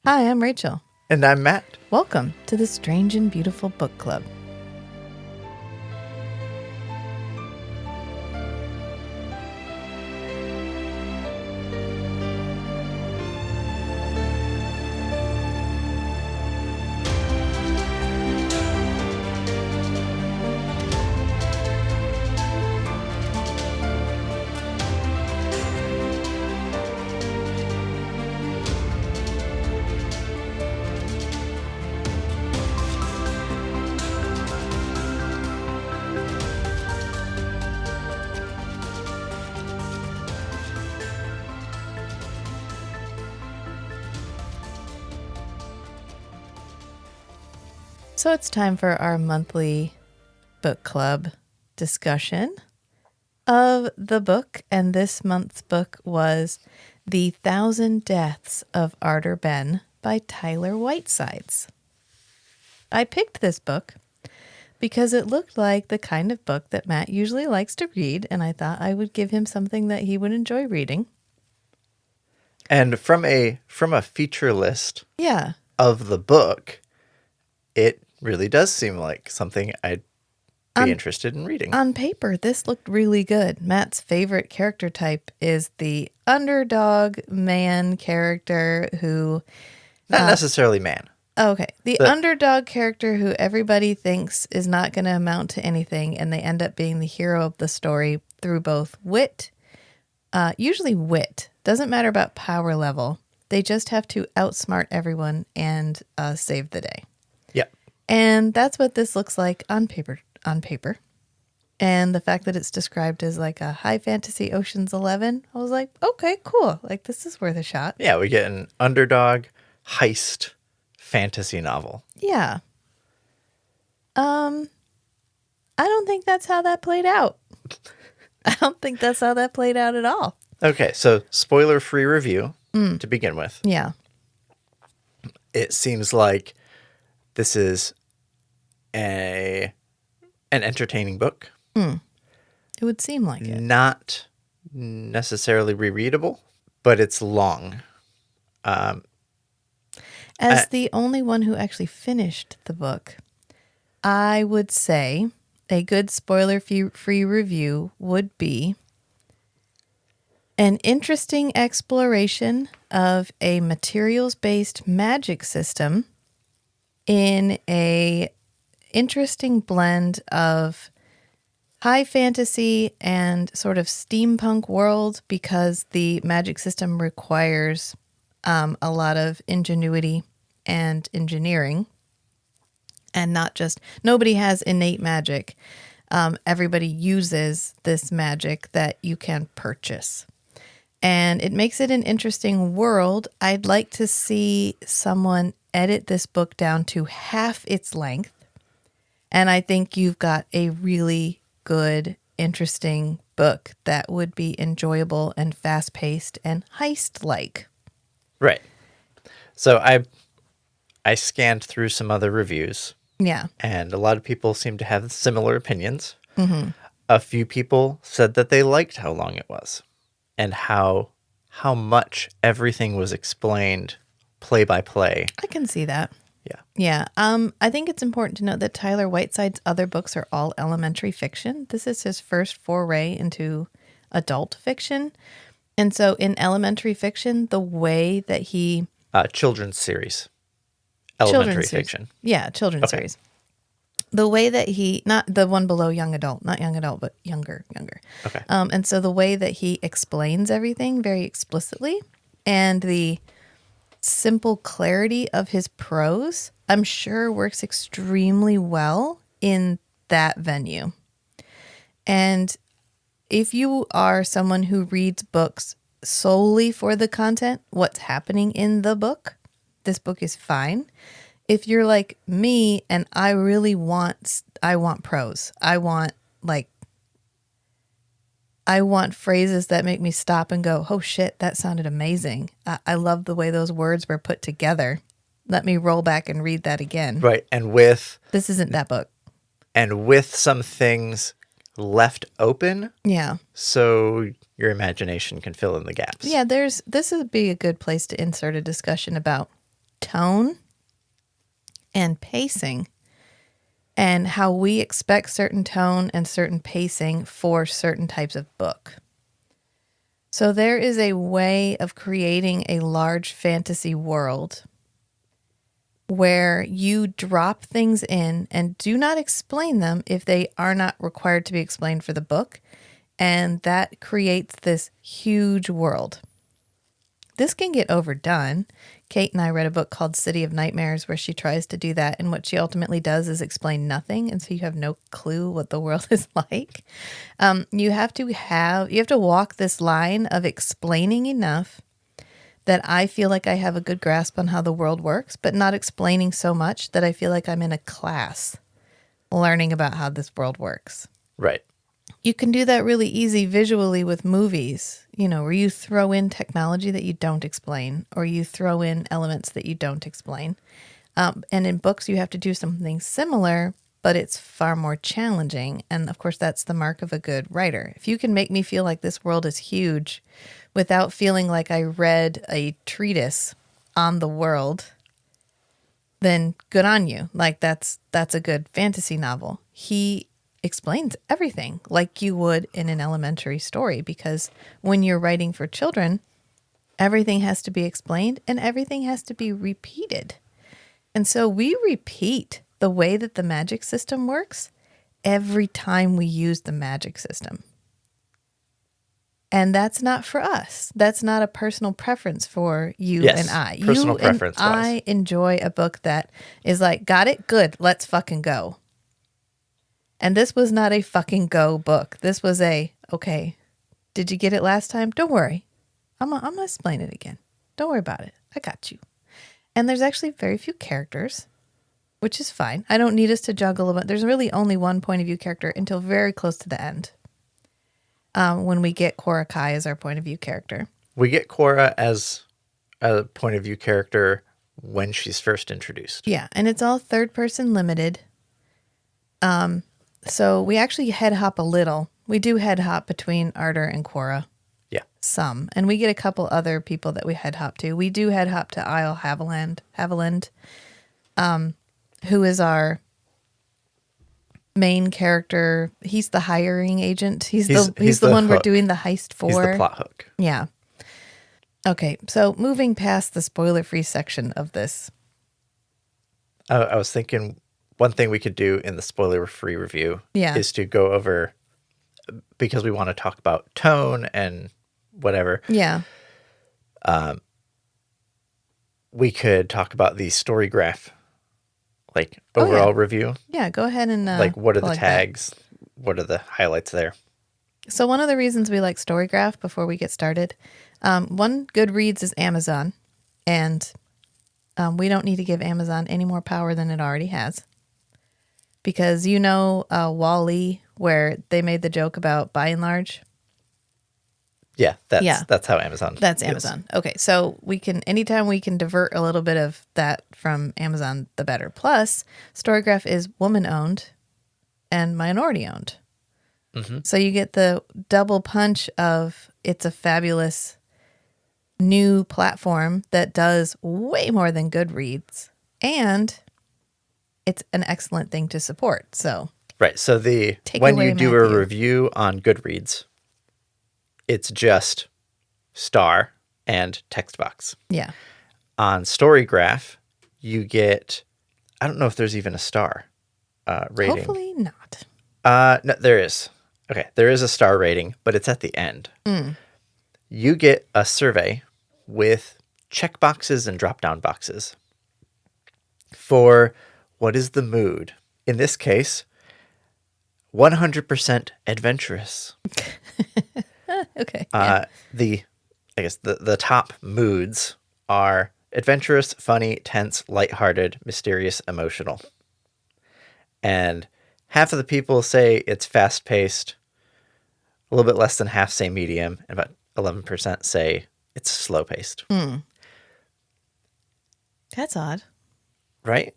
Hi, I'm Rachel. And I'm Matt. Welcome to the Strange and Beautiful Book Club. So it's time for our monthly book club discussion of the book. And this month's book was The 1,000 Deaths of Ardor Benn by Tyler Whitesides. I picked this book because it looked like the kind of book that Matt usually likes to read, and I thought I would give him something that he would enjoy reading. And from a feature list Yeah. of the book, it really does seem like something I'd be interested in reading. On paper, this looked really good. Matt's favorite character type is the underdog man character who... Not necessarily man. Okay. The underdog character who everybody thinks is not going to amount to anything, and they end up being the hero of the story through both wit, usually wit. Doesn't matter about power level. They just have to outsmart everyone and save the day. Yeah. And that's what this looks like on paper. And the fact that it's described as like a high fantasy Ocean's 11, I was like, okay, cool. Like, this is worth a shot. Yeah, we get an underdog heist fantasy novel. Yeah. I don't think that's how that played out. I don't think that's how that played out at all. Okay, so spoiler-free review to begin with. Yeah. It seems like this is an entertaining book. It would seem like it. Not necessarily rereadable, but it's long. As the only one who actually finished the book, I would say a good spoiler-free review would be an interesting exploration of a materials-based magic system in a interesting blend of high fantasy and sort of steampunk world, because the magic system requires a lot of ingenuity and engineering, and not just, nobody has innate magic. Everybody uses this magic that you can purchase. And it makes it an interesting world. I'd like to see someone edit this book down to half its length. And I think you've got a really good, interesting book that would be enjoyable and fast-paced and heist-like. Right. So I scanned through some other reviews. Yeah. And a lot of people seem to have similar opinions. Mm-hmm. A few people said that they liked how long it was and how much everything was explained play by play. I can see that. Yeah. Yeah. I think it's important to note that Tyler Whiteside's other books are all elementary fiction. This is his first foray into adult fiction. And so in elementary fiction, the way that he... children's series. Elementary fiction. Yeah, children's series. The way that he... Not the one below young adult. Not young adult, but younger. Okay. And so the way that he explains everything very explicitly, and the simple clarity of his prose, I'm sure works extremely well in that venue. And if you are someone who reads books solely for the content, what's happening in the book, this book is fine. If you're like me and I want prose. I want phrases that make me stop and go, oh shit, that sounded amazing. I love the way those words were put together. Let me roll back and read that again. Right. And this isn't that book. And with some things left open. Yeah. So your imagination can fill in the gaps. Yeah, this would be a good place to insert a discussion about tone and pacing and how we expect certain tone and certain pacing for certain types of book. So there is a way of creating a large fantasy world where you drop things in and do not explain them if they are not required to be explained for the book. And that creates this huge world. This can get overdone. Kate and I read a book called City of Nightmares where she tries to do that. And what she ultimately does is explain nothing. And so you have no clue what the world is like. You have to walk this line of explaining enough that I feel like I have a good grasp on how the world works, but not explaining so much that I feel like I'm in a class learning about how this world works. Right. You can do that really easy visually with movies, where you throw in technology that you don't explain, or you throw in elements that you don't explain. And in books, you have to do something similar, but it's far more challenging. And of course, that's the mark of a good writer. If you can make me feel like this world is huge without feeling like I read a treatise on the world, then good on you. Like that's a good fantasy novel. He explains everything like you would in an elementary story, because when you're writing for children, everything has to be explained and everything has to be repeated. And so we repeat the way that the magic system works every time we use the magic system. And that's not for us. That's not a personal preference for you and I. Personal You and preference I enjoy a book that is like, got it? Good. Let's fucking go. And this was not a fucking go book. This was okay, did you get it last time? Don't worry. I'm going to explain it again. Don't worry about it. I got you. And there's actually very few characters, which is fine. I don't need us to juggle about. There's really only one point of view character until very close to the end. When we get Cora Kai as our point of view character. We get Cora as a point of view character when she's first introduced. Yeah, and it's all third person limited. So we actually head hop a little. We do head hop between Ardor and Cora. Yeah. Some. And we get a couple other people that we head hop to. We do head hop to Isle Haviland, who is our main character. He's the hiring agent. He's the one we're doing the heist for. He's the plot hook. Yeah. Okay, so moving past the spoiler-free section of this. I was thinking one thing we could do in the spoiler-free review is to go over, because we want to talk about tone and whatever. Yeah. We could talk about the story graph, like overall review. Yeah, go ahead and like what are the tags? That. What are the highlights there? So one of the reasons we like StoryGraph before we get started, one, Goodreads is Amazon, and we don't need to give Amazon any more power than it already has. Because Wall-E, where they made the joke about by and large? Yeah, that's how Amazon. That's Amazon. Okay, so anytime we can divert a little bit of that from Amazon, the better. Plus, StoryGraph is woman-owned and minority-owned. Mm-hmm. So you get the double punch of it's a fabulous new platform that does way more than Goodreads, and it's an excellent thing to support. So right. So when you do a review on Goodreads, it's just star and text box. Yeah. On StoryGraph, you get, I don't know if there's even a star rating. Hopefully not. No, there is. Okay, there is a star rating, but it's at the end. Mm. You get a survey with check boxes and drop-down boxes for what is the mood. In this case, 100% adventurous. Okay. The top moods are adventurous, funny, tense, lighthearted, mysterious, emotional. And half of the people say it's fast-paced. A little bit less than half say medium, and about 11% say it's slow-paced. Mm. That's odd. Right?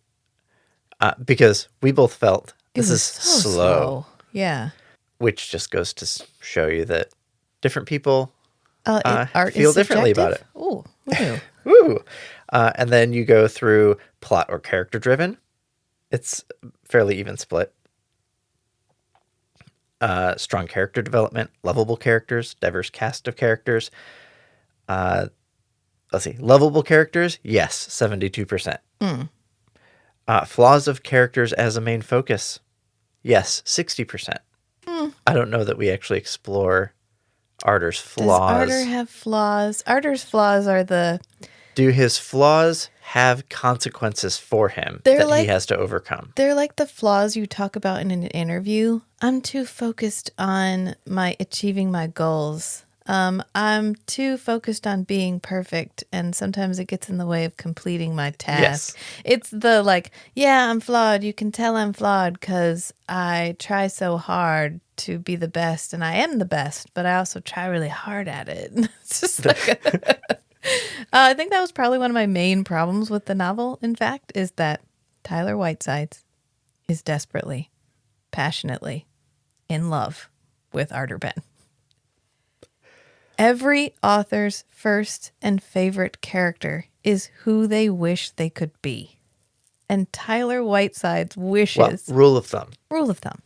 Because we both felt this is so slow. Yeah. Which just goes to show you that different people art feel is differently subjective? about it. Ooh. Woo. Woo! And then you go through plot or character driven. It's fairly even split. Strong character development, lovable characters, diverse cast of characters. Let's see, lovable characters, yes, 72%. Flaws of characters as a main focus, yes, 60%. I don't know that we actually explore Ardor's flaws. Does Ardor have flaws? Ardor's flaws are Do his flaws have consequences for him that he has to overcome? They're like the flaws you talk about in an interview. I'm too focused on achieving my goals. I'm too focused on being perfect, and sometimes it gets in the way of completing my task. Yes. It's the I'm flawed. You can tell I'm flawed because I try so hard to be the best, and I am the best, but I also try really hard at it. It's just like I think that was probably one of my main problems with the novel, in fact, is that Tyler Whitesides is desperately, passionately in love with Ardor Benn. Every author's first and favorite character is who they wish they could be. And Tyler Whitesides wishes... Well, rule of thumb. Rule of thumb.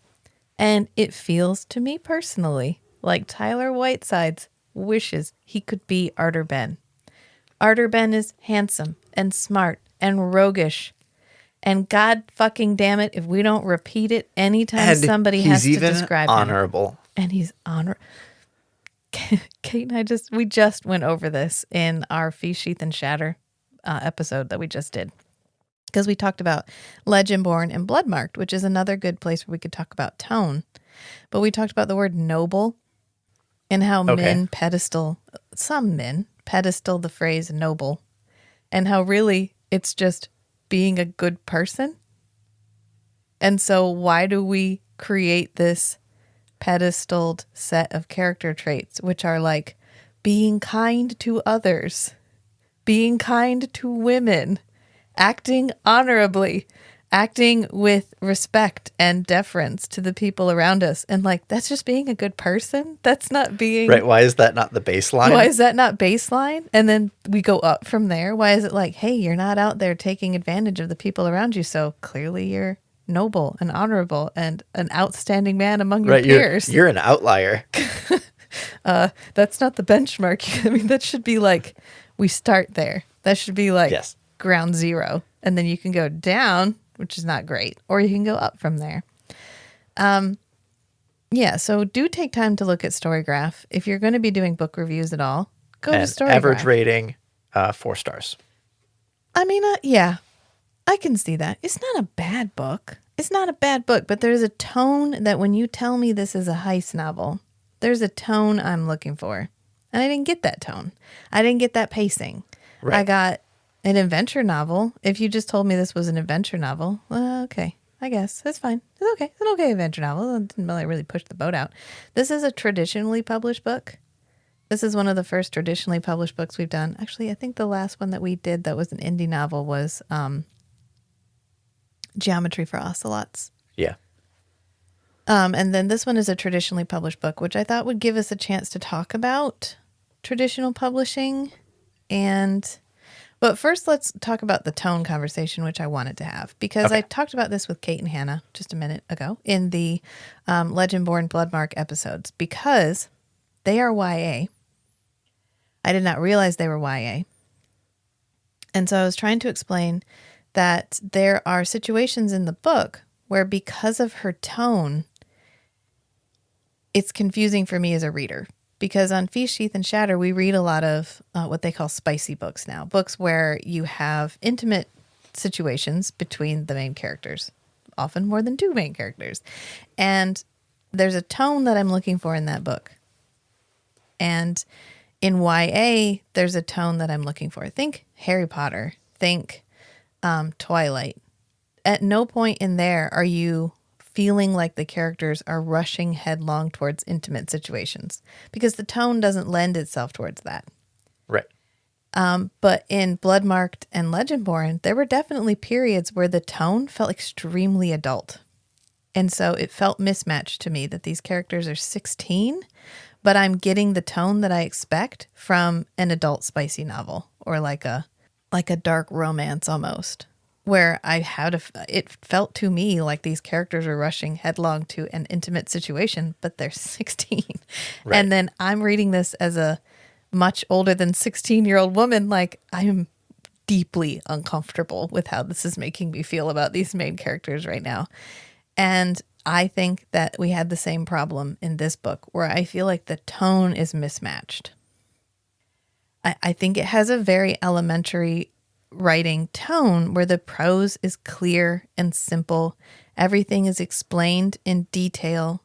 And it feels to me personally like Tyler Whitesides wishes he could be Ardor Benn. Ardor Benn is handsome and smart and roguish. And God fucking damn it if we don't repeat it anytime somebody has to describe him. Honorable. And he's honorable. Kate and we just went over this in our Feast, Sheath, and Shatter episode that we just did. Because we talked about Legendborn and Bloodmarked, which is another good place where we could talk about tone. But we talked about the word noble and how some men pedestal the phrase noble, and how really it's just being a good person. And so why do we create this pedestaled set of character traits, which are like being kind to others, being kind to women, acting honorably, acting with respect and deference to the people around us? And that's just being a good person. That's not being... Right, why is that not the baseline? Why is that not baseline? And then we go up from there. Why is it like, hey, you're not out there taking advantage of the people around you, so clearly you're noble and honorable and an outstanding man among your peers. You're an outlier. That's not the benchmark. I mean, that should be we start there. That should be yes. ground zero. And then you can go down, which is not great, or you can go up from there. So do take time to look at Storygraph. If you're going to be doing book reviews at all, go to Storygraph. Average rating, 4 stars. I mean, yeah. I can see that. It's not a bad book. It's not a bad book, but there's a tone that when you tell me this is a heist novel, there's a tone I'm looking for. And I didn't get that tone. I didn't get that pacing. Right. I got an adventure novel. If you just told me this was an adventure novel, well, okay. I guess. That's fine. It's okay. It's an okay adventure novel. It didn't really push the boat out. This is a traditionally published book. This is one of the first traditionally published books we've done. Actually, I think the last one that we did that was an indie novel was... Geometry for Ocelots. Yeah. And then this one is a traditionally published book, which I thought would give us a chance to talk about traditional publishing. But first, let's talk about the tone conversation, which I wanted to have. Because I talked about this with Kate and Hannah just a minute ago in the Legendborn Bloodmark episodes. Because they are YA. I did not realize they were YA. And so I was trying to explain that there are situations in the book where because of her tone, it's confusing for me as a reader. Because on Feast, Sheath, and Shatter, we read a lot of what they call spicy books now. Books where you have intimate situations between the main characters, often more than 2 main characters. And there's a tone that I'm looking for in that book. And in YA, there's a tone that I'm looking for. Think Harry Potter. Think... Twilight. At no point in there are you feeling like the characters are rushing headlong towards intimate situations because the tone doesn't lend itself towards that. Right. But in Bloodmarked and Legendborn, there were definitely periods where the tone felt extremely adult. And so it felt mismatched to me that these characters are 16, but I'm getting the tone that I expect from an adult spicy novel or like a like a dark romance almost, where it felt to me like these characters are rushing headlong to an intimate situation, but they're 16. Right. And then I'm reading this as a much older than 16-year-old woman. Like, I'm deeply uncomfortable with how this is making me feel about these main characters right now. And I think that we had the same problem in this book, where I feel like the tone is mismatched. I think it has a very elementary writing tone where the prose is clear and simple. Everything is explained in detail.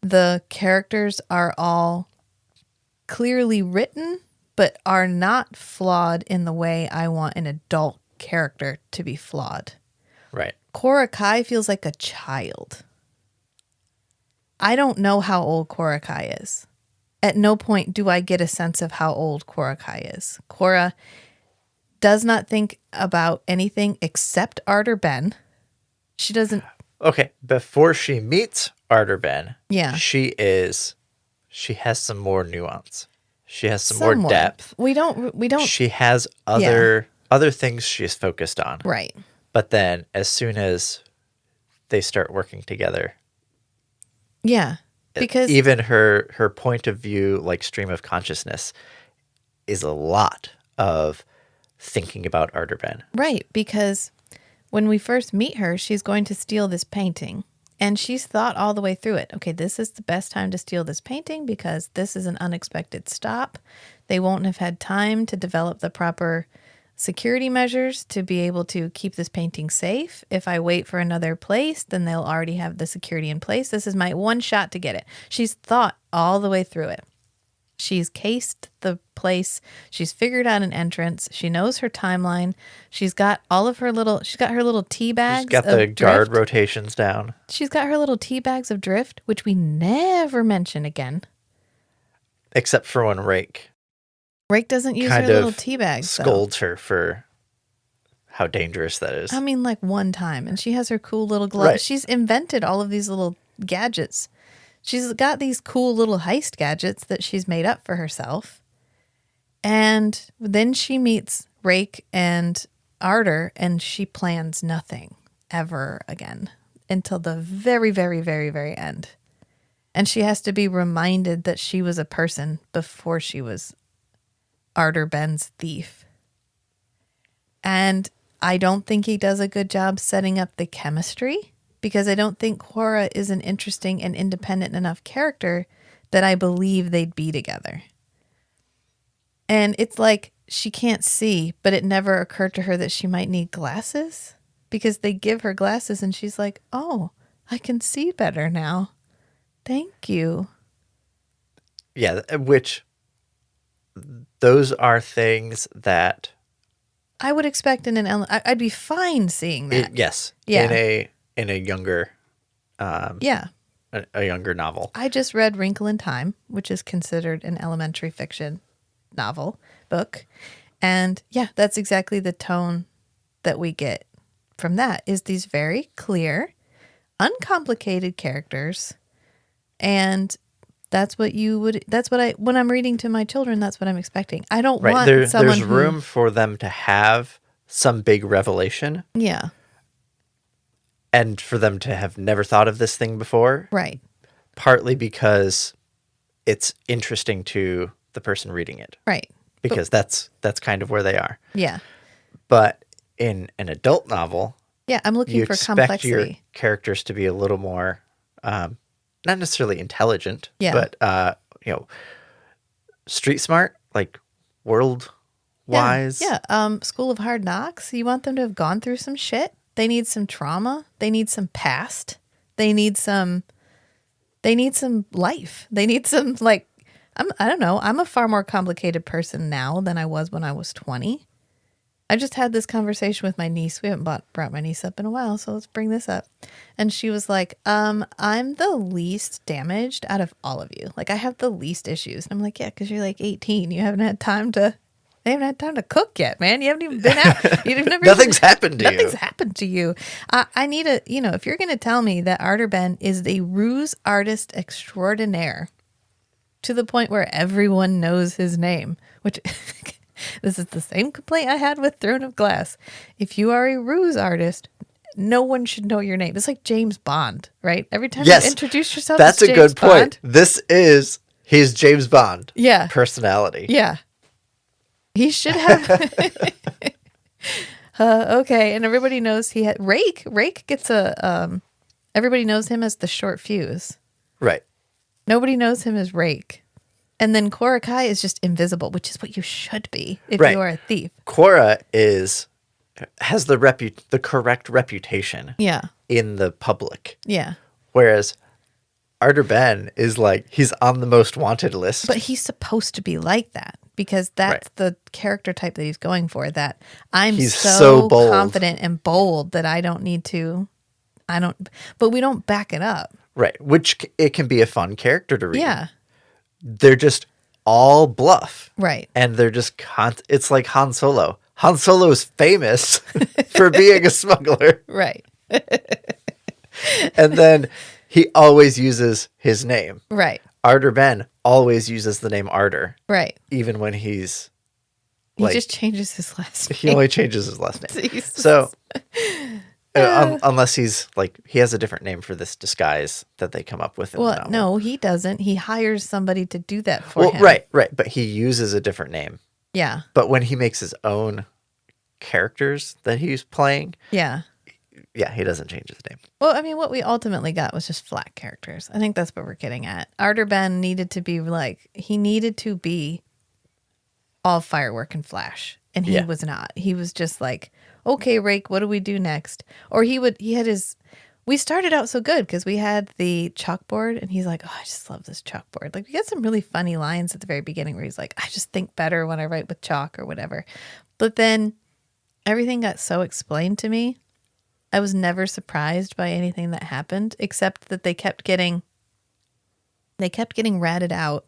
The characters are all clearly written, but are not flawed in the way I want an adult character to be flawed. Right. Cora Kai feels like a child. I don't know how old Cora Kai is. At no point do I get a sense of how old Cora Kai is. Cora does not think about anything except Ardor Benn. She doesn't. Okay. Before she meets Ardor Benn, Yeah. she has some more nuance. She has some more Somewhat. depth. We don't. She has other things she's focused on. Right. But then as soon as they start working together, Yeah. Because even her point of view, like stream of consciousness, is a lot of thinking about Ardor Benn. Right, because when we first meet her, she's going to steal this painting. And she's thought all the way through it. Okay, this is the best time to steal this painting because this is an unexpected stop. They won't have had time to develop the proper security measures to be able to keep this painting safe. If I wait for another place, then they'll already have the security in place. This is my one shot to get it. She's thought all the way through it. She's cased the place. She's figured out an entrance. She knows her timeline. She's got her little tea bags. She's got the guard rotations down. She's got her little tea bags of drift, which we never mention again. Except for when Rake doesn't use her little tea bags. Scolds her for how dangerous that is. I mean, like one time. And she has her cool little gloves. Right. She's invented all of these little gadgets. She's got these cool little heist gadgets that she's made up for herself. And then she meets Rake and Ardor, and she plans nothing ever again until the very, very, very, very end. And she has to be reminded that she was a person before she was Ardor Benn's thief. And I don't think he does a good job setting up the chemistry, because I don't think Cora is an interesting and independent enough character that I believe they'd be together. And it's like she can't see, but it never occurred to her that she might need glasses, because they give her glasses and she's like, oh, I can see better now. Thank you. Yeah, which those are things that I would expect in I'd be fine seeing that. Yes. Yeah. In a younger Yeah. a younger novel. I just read Wrinkle in Time, which is considered an elementary fiction book. And yeah, that's exactly the tone that we get from that, is these very clear, uncomplicated characters. And that's what when I'm reading to my children, that's what I'm expecting. I don't want someone there's room for them to have some big revelation. Yeah. And for them to have never thought of this thing before. Right. Partly because it's interesting to the person reading it. Right. Because that's kind of where they are. Yeah. But in an adult novel, yeah, I'm looking for expect complexity. your characters to be a little more, not necessarily intelligent, Yeah. but street smart, like world wise. Yeah. School of Hard Knocks. You want them to have gone through some shit. They need some trauma. They need some past. They need some life. They need some, like, I don't know. I'm a far more complicated person now than I was when I was 20. I just had this conversation with my niece. We haven't brought my niece up in a while, so let's bring this up. And she was like, I'm the least damaged out of all of you. Like, I have the least issues. And I'm like, yeah, because you're like 18. You haven't had time to cook yet, man. You haven't even been out. You've never Nothing's happened to you. Nothing's happened to you. I need if you're going to tell me that Ardor Benn is the Ruse Artist Extraordinaire to the point where everyone knows his name, which This is the same complaint I had with Throne of Glass. If you are a ruse artist, no one should know your name. It's like James Bond, right? Every time Yes, you introduce yourself that's as a James good point. Bond, This is his James Bond yeah, personality. yeah. He should have. Okay, and everybody knows he had Rake. Rake gets a. Everybody knows him as the short fuse. Right. Nobody knows him as Rake. And then Korakai is just invisible, which is what you should be if Right. you are a thief. Cora has the correct reputation Yeah, in the public, yeah. whereas Ardor Benn is like he's on the most wanted list. But he's supposed to be like that because that's the character type that he's going for. That he's so bold. confident and bold that I don't need to. But we don't back it up. Right, which it can be a fun character to read. Yeah, They're just all bluff. right. And they're just it's like Han Solo. Han Solo is famous for being a smuggler. Right, And then he always uses his name. right, Ardor Benn always uses the name Ardor, right. even when he's He like, just changes his last name. he only changes his last name. Jesus. So unless he's like he has a different name for this disguise that they come up with in the Well, novel. no, he doesn't. He hires somebody to do that for him. Right, but he uses a different name. Yeah, But when he makes his own characters that he's playing, yeah. yeah, he doesn't change his name. Well, I mean, what we ultimately got was just flat characters. I think that's what we're getting at. Ardor Benn needed to be all firework and flash, and he was not. He was just like, okay, Rake, what do we do next? Or we started out so good because we had the chalkboard, and he's like, oh, I just love this chalkboard. Like, we got some really funny lines at the very beginning where he's like, I just think better when I write with chalk or whatever. But then everything got so explained to me. I was never surprised by anything that happened, except that they kept getting ratted out.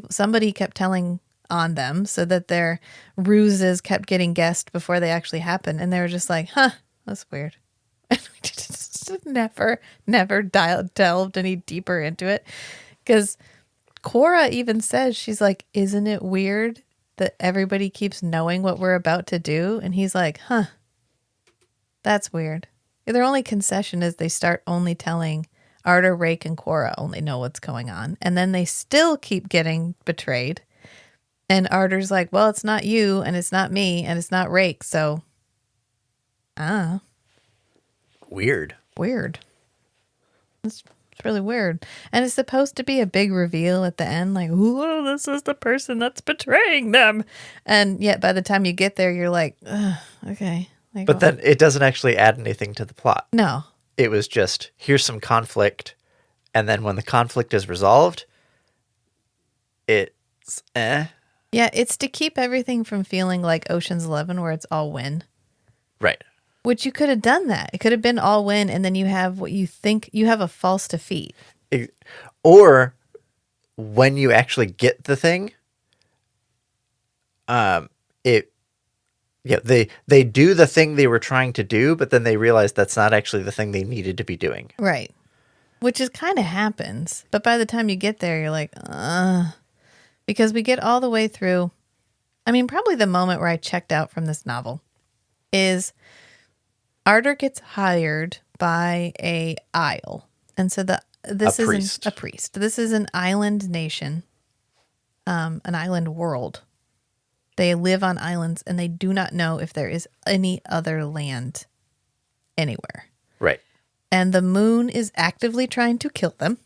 Somebody kept telling on them so that their ruses kept getting guessed before they actually happened. And they were just like, huh, that's weird. And we just never delved any deeper into it. Because Cora even says, she's like, isn't it weird that everybody keeps knowing what we're about to do? And he's like, huh, that's weird. Their only concession is they start only telling Ardor, Rake, and Cora only know what's going on. And then they still keep getting betrayed. And Ardor's like, well, it's not you, and it's not me, and it's not Rake, so Weird. It's really weird. And it's supposed to be a big reveal at the end, like, ooh, this is the person that's betraying them. And yet by the time you get there, you're like, okay. Like, But then it doesn't actually add anything to the plot. no. It was just, here's some conflict, and then when the conflict is resolved, it's Yeah, it's to keep everything from feeling like Ocean's 11 where it's all win. Right. Which you could have done that. It could have been all win, and then you have what you think you have a false defeat. Or when you actually get the thing, they do the thing they were trying to do, but then they realize that's not actually the thing they needed to be doing. Right. Which is kind of happens. But by the time you get there, you're like, because we get all the way through. I mean, probably the moment where I checked out from this novel is Ardor gets hired by a isle. And so this is a priest. This is an island nation, an island world. They live on islands, and they do not know if there is any other land anywhere. Right. And the moon is actively trying to kill them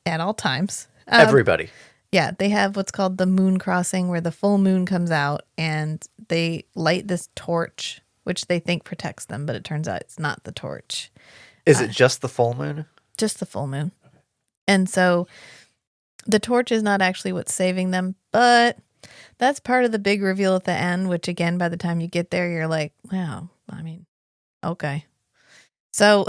at all times. Everybody. Yeah, they have what's called the moon crossing, where the full moon comes out, and they light this torch, which they think protects them, but it turns out it's not the torch. Is it just the full moon? Just the full moon. And so the torch is not actually what's saving them, but that's part of the big reveal at the end, which again, by the time you get there, you're like, wow, I mean, okay. So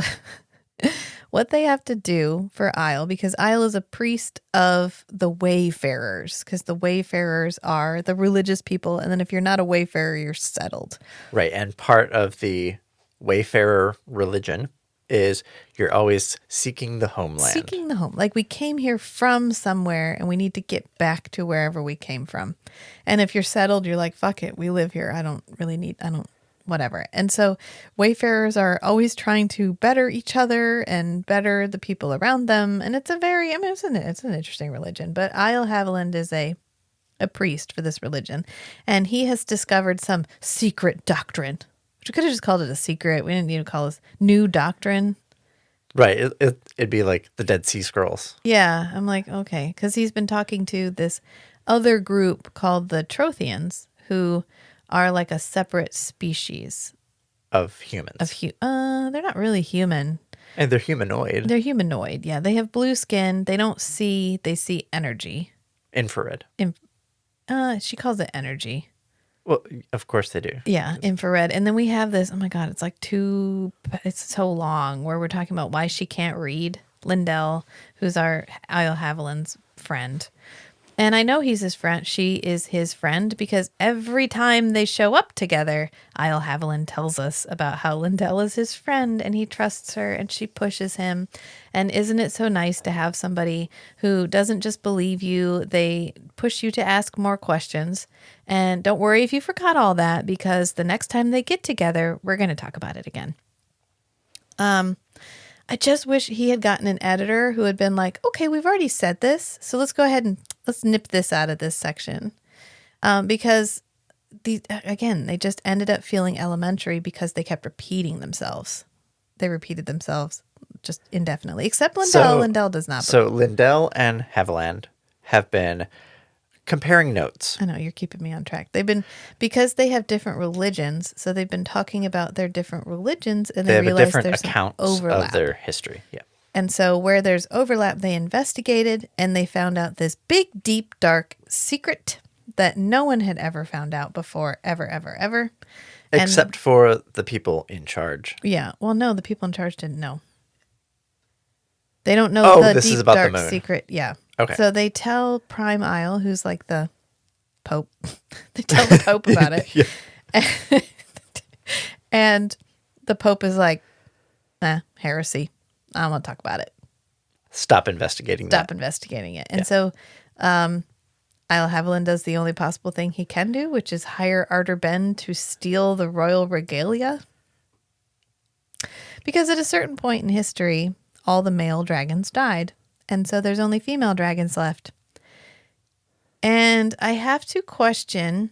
what they have to do for Isle, because Isle is a priest of the wayfarers, because the wayfarers are the religious people. And then if you're not a wayfarer, you're settled. Right. And part of the wayfarer religion is you're always seeking the homeland. Seeking the home. Like we came here from somewhere and we need to get back to wherever we came from. And if you're settled, you're like, fuck it, we live here. Whatever. And so wayfarers are always trying to better each other and better the people around them. And it's it's an interesting religion. But Isle Haviland is a priest for this religion. And he has discovered some secret doctrine, which we could have just called it a secret. We didn't need to call this new doctrine. Right. It'd be like the Dead Sea Scrolls. Yeah. I'm like, okay. Because he's been talking to this other group called the Trothians, who are like a separate species of humans. They're not really human. And they're humanoid. They're humanoid. Yeah, they have blue skin. They don't see. They see energy. Infrared. She calls it energy. Well, of course they do. Yeah, infrared. And then we have this. Oh my God, it's so long. Where we're talking about why she can't read. Lindell, who's our Isle Haviland's friend. And I know he's his friend. She is his friend because every time they show up together, Isle Haviland tells us about how Lindell is his friend and he trusts her and she pushes him. And isn't it so nice to have somebody who doesn't just believe you? They push you to ask more questions. And don't worry if you forgot all that, because the next time they get together, we're going to talk about it again. I just wish he had gotten an editor who had been like, okay, we've already said this, so let's go ahead and let's nip this out of this section. Because they just ended up feeling elementary because they kept repeating themselves. They repeated themselves just indefinitely, except Lindell. Lindell does not. So Lindell and Haviland have been comparing notes. I know, you're keeping me on track. Because they have different religions, so they've been talking about their different religions, and they realize there's some overlap of their history. Yeah. And so where there's overlap, they investigated, and they found out this big, deep, dark secret that no one had ever found out before, ever, ever, ever. Except for the people in charge. Yeah. Well, no, the people in charge didn't know. They don't know the deep, dark secret. Yeah. Okay. So they tell Prime Isle, who's like the Pope. They tell the Pope about it. Yeah. And the Pope is like, heresy. I don't want to talk about it. Stop investigating it. And so Isle Haviland does the only possible thing he can do, which is hire Ardor Benn to steal the royal regalia. Because at a certain point in history, all the male dragons died. And so there's only female dragons left. And I have to question,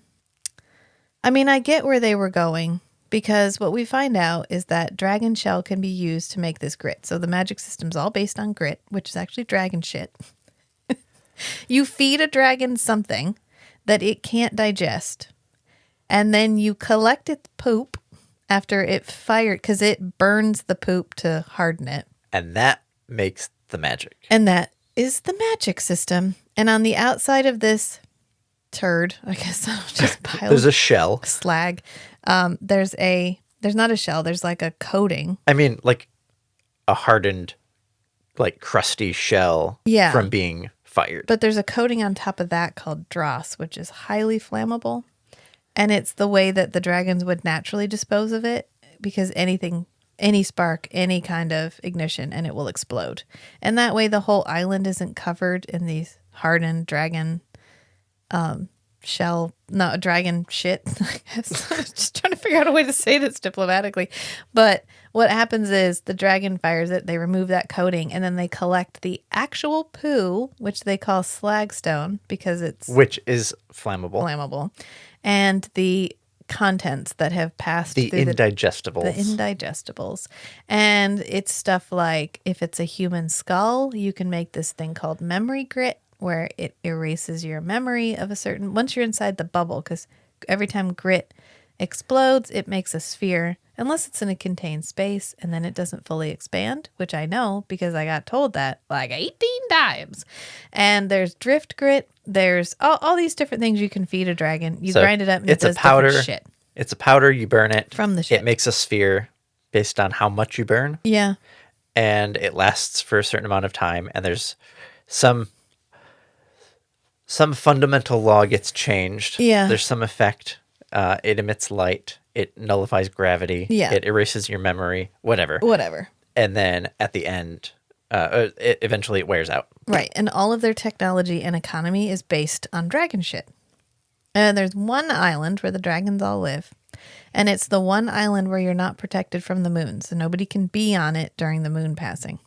I get where they were going, because what we find out is that dragon shell can be used to make this grit. So the magic system's all based on grit, which is actually dragon shit. You feed a dragon something that it can't digest, and then you collect its poop after it fired, because it burns the poop to harden it. And that makes the magic. And that is the magic system. And on the outside of this turd, I guess I'll just pile there's a shell. Slag. There's not a shell. There's like a coating. Like a hardened, like crusty shell from being fired. But there's a coating on top of that called dross, which is highly flammable. And it's the way that the dragons would naturally dispose of it, because any spark, any kind of ignition, and it will explode. And that way the whole island isn't covered in these hardened dragon dragon shit. I guess. I was just trying to figure out a way to say this diplomatically. But what happens is the dragon fires it, they remove that coating, and then they collect the actual poo, which they call slagstone, because which is flammable. And the contents that have passed through the indigestibles. And it's stuff like, if it's a human skull, you can make this thing called memory grit, where it erases your memory of once you're inside the bubble, because every time grit explodes, it makes a sphere, unless it's in a contained space, and then it doesn't fully expand, which I know because I got told that like 18 times. And there's drift grit. There's all these different things you can feed a dragon. You grind it up and it does different shit. It's a powder. You burn it. From the shit. It makes a sphere based on how much you burn. Yeah. And it lasts for a certain amount of time. And there's some fundamental law gets changed. Yeah. There's some effect. It emits light. It nullifies gravity. Yeah. It erases your memory. Whatever. And then at the end, eventually it wears out. Right. And all of their technology and economy is based on dragon shit. And there's one island where the dragons all live. And it's the one island where you're not protected from the moon. So nobody can be on it during the moon passing.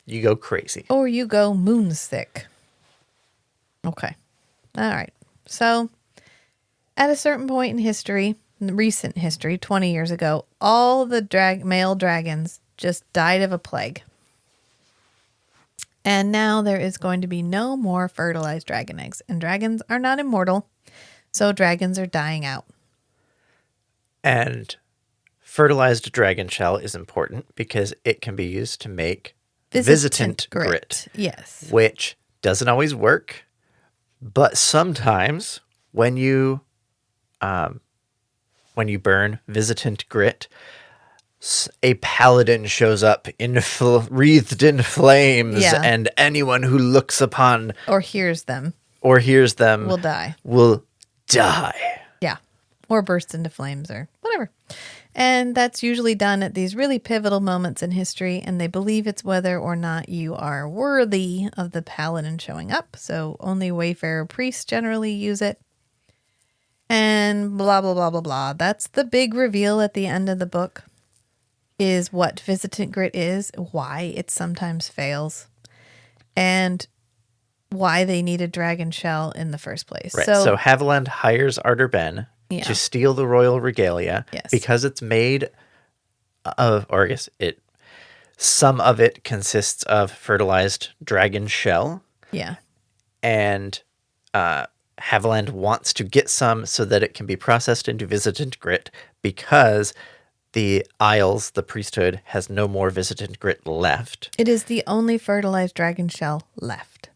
You go crazy. Or you go moon sick. Okay. All right. So at a certain point in history, recent history, 20 years ago, all the male dragons just died of a plague. And now there is going to be no more fertilized dragon eggs. And dragons are not immortal. So dragons are dying out. And fertilized dragon shell is important because it can be used to make visitant grit. Yes. Which doesn't always work. But sometimes when you burn visitant grit, a paladin shows up wreathed in flames, and anyone who looks upon or hears them will die. Yeah. Or burst into flames or whatever. And that's usually done at these really pivotal moments in history, and they believe it's whether or not you are worthy of the paladin showing up. So only wayfarer priests generally use it. And blah, blah, blah, blah, blah. That's the big reveal at the end of the book, is what visitant grit is, why it sometimes fails, and why they need a dragon shell in the first place. Right. So Haviland hires Ardor Benn to steal the royal regalia because it's made of, or I guess some of it consists of fertilized dragon shell. Yeah. And Haviland wants to get some so that it can be processed into visitant grit because the Isles, the priesthood, has no more visitant grit left. It is the only fertilized dragon shell left.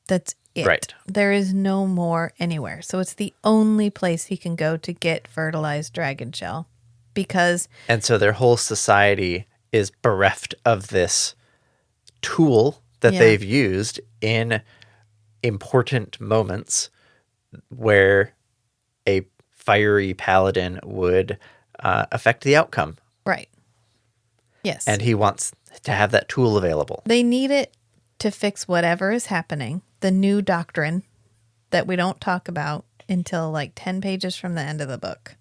That's it. Right. There is no more anywhere. So it's the only place he can go to get fertilized dragon shell because... And so their whole society is bereft of this tool that they've used in important moments where a fiery paladin would affect the outcome. Right. Yes. And he wants to have that tool available. They need it to fix whatever is happening, the new doctrine that we don't talk about until like 10 pages from the end of the book.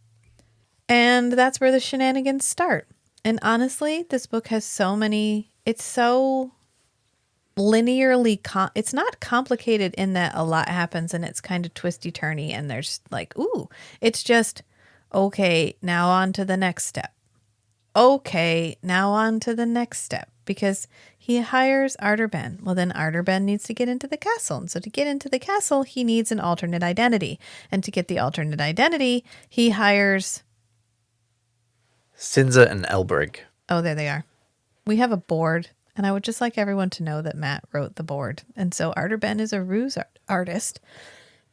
And that's where the shenanigans start. And honestly, this book has so many, it's so linearly, it's not complicated in that a lot happens and it's kind of twisty-turny and there's like, ooh, it's just, okay, now on to the next step. Okay, now on to the next step. Because he hires Ardor Benn. Well, then Ardor Benn needs to get into the castle. And so to get into the castle, he needs an alternate identity. And to get the alternate identity, he hires... Sinza and Elbrig. Oh, there they are. We have a board. And I would just like everyone to know that Matt wrote the board. And so Ardor Benn is a ruse artist.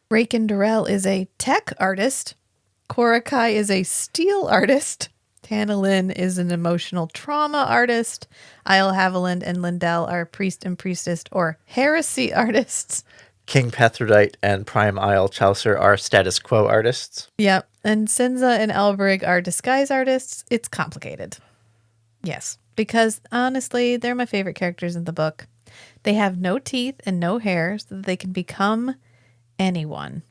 Rakin Durrell is a tech artist. Korakai is a steel artist. Tanalin is an emotional trauma artist. Isle Haviland and Lindell are priest and priestess or heresy artists. King Pethrodite and Prime Isle Chaucer are status quo artists. Yep. And Sinza and Elbrig are disguise artists. It's complicated. Yes. Because honestly, they're my favorite characters in the book. They have no teeth and no hair so that they can become anyone.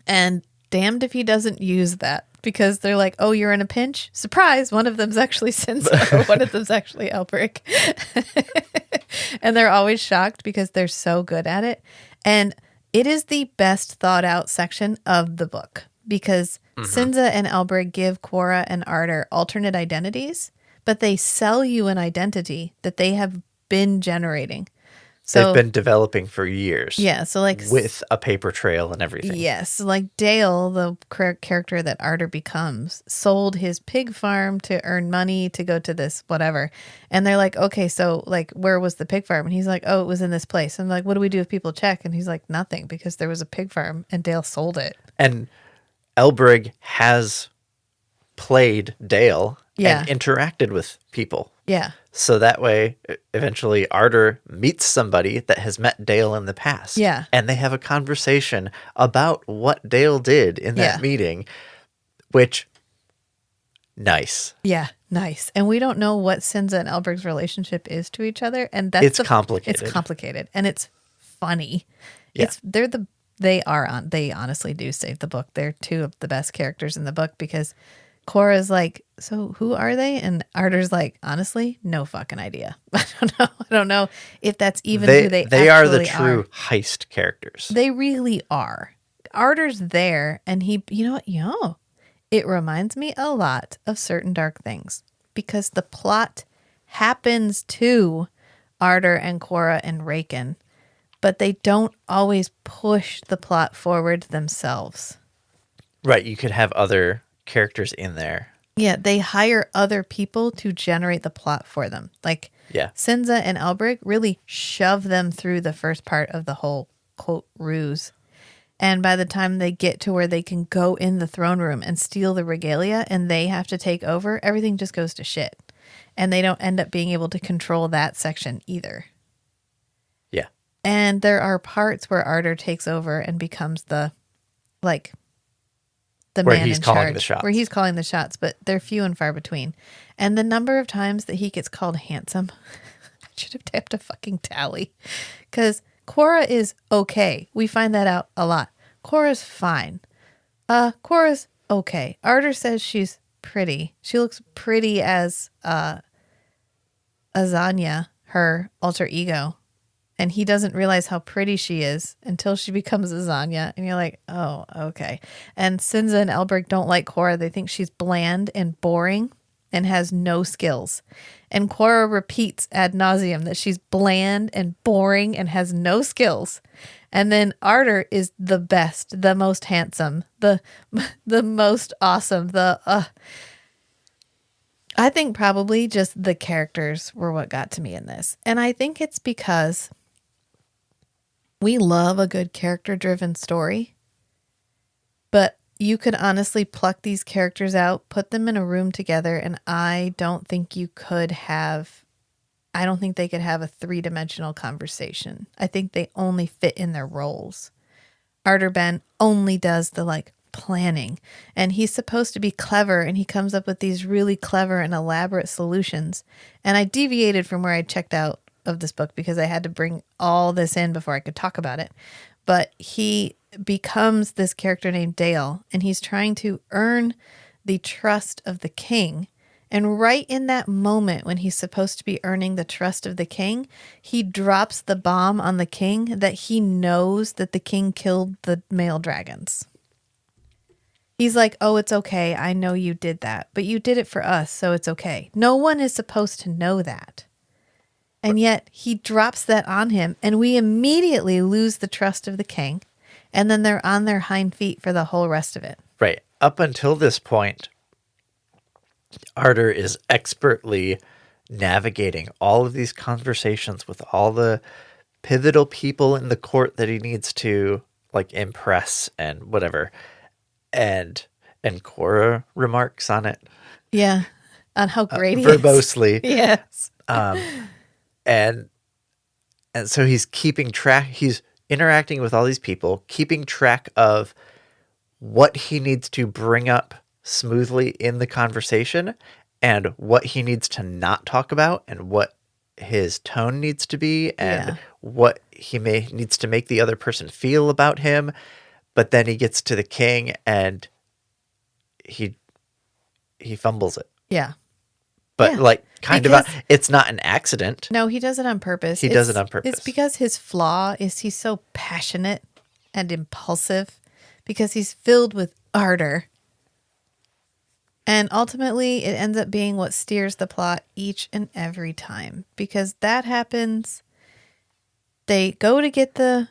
And damned if he doesn't use that. Because they're like, oh, you're in a pinch? Surprise! One of them's actually Sinza, or one of them's actually Elbrig. And they're always shocked because they're so good at it. And it is the best thought out section of the book. Because Sinza and Elbrig give Quora and Ardor alternate identities, but they sell you an identity that they have been generating. So, they've been developing for years. Yeah, so like... with a paper trail and everything. Yes, like Dale, the character that Ardor becomes, sold his pig farm to earn money to go to this whatever. And they're like, okay, so like, where was the pig farm? And he's like, oh, it was in this place. And like, what do we do if people check? And he's like, nothing, because there was a pig farm and Dale sold it. And Elbrig has played Dale and interacted with people. Yeah. So that way, eventually, Ardor meets somebody that has met Dale in the past. Yeah. And they have a conversation about what Dale did in that meeting, which, nice. Yeah. Nice. And we don't know what Sinza and Elberg's relationship is to each other. And It's complicated. It's complicated. And it's funny. Yeah. They honestly do save the book. They're two of the best characters in the book because Cora's like, so who are they? And Ardor's like, honestly, no fucking idea. I don't know if that's even who they are. The actually true are. heist characters. They really are. Ardor's there, and he, you know what? It reminds me a lot of Certain Dark Things because the plot happens to Ardor and Cora and Rakin, but they don't always push the plot forward themselves. Right. You could have other characters in there. Yeah, they hire other people to generate the plot for them. Like Sinza and Elbrig really shove them through the first part of the whole, quote, ruse. And by the time they get to where they can go in the throne room and steal the regalia and they have to take over, everything just goes to shit. And they don't end up being able to control that section either. Yeah. And there are parts where Ardor takes over and becomes the man in charge. Where he's calling the shots, but they're few and far between. And the number of times that he gets called handsome, I should have tapped a fucking tally. Because Cora is okay. We find that out a lot. Cora's fine. Cora's okay. Ardor says she's pretty. She looks pretty as Azanya, her alter ego. And he doesn't realize how pretty she is until she becomes Azanya. And you're like, oh, okay. And Sinza and Elberg don't like Cora. They think she's bland and boring and has no skills. And Cora repeats ad nauseum that she's bland and boring and has no skills. And then Ardor is the best, the most handsome, the most awesome. I think probably just the characters were what got to me in this. And I think it's because we love a good character-driven story, but you could honestly pluck these characters out, put them in a room together, and I don't think they could have a three-dimensional conversation. I think they only fit in their roles. Ardor Benn only does the planning, and he's supposed to be clever, and he comes up with these really clever and elaborate solutions. And I deviated from where I checked out of this book because I had to bring all this in before I could talk about it. But he becomes this character named Dale, and he's trying to earn the trust of the king. And right in that moment when he's supposed to be earning the trust of the king, he drops the bomb on the king that he knows that the king killed the male dragons. He's like, oh, it's okay. I know you did that, but you did it for us, so it's okay. No one is supposed to know that. And yet he drops that on him, and we immediately lose the trust of the king. And then they're on their hind feet for the whole rest of it. Right. Up until this point, Ardor is expertly navigating all of these conversations with all the pivotal people in the court that he needs to impress and whatever. And Cora remarks on it. Yeah. On how great he verbosely. is. Yes. And so he's keeping track. He's interacting with all these people, keeping track of what he needs to bring up smoothly in the conversation and what he needs to not talk about and what his tone needs to be and what he needs to make the other person feel about him. But then he gets to the king and he fumbles it. Yeah. But it's not an accident. No, he does it on purpose. He does it on purpose. It's because his flaw is he's so passionate and impulsive because he's filled with ardor. And ultimately, it ends up being what steers the plot each and every time. Because that happens. They go to get the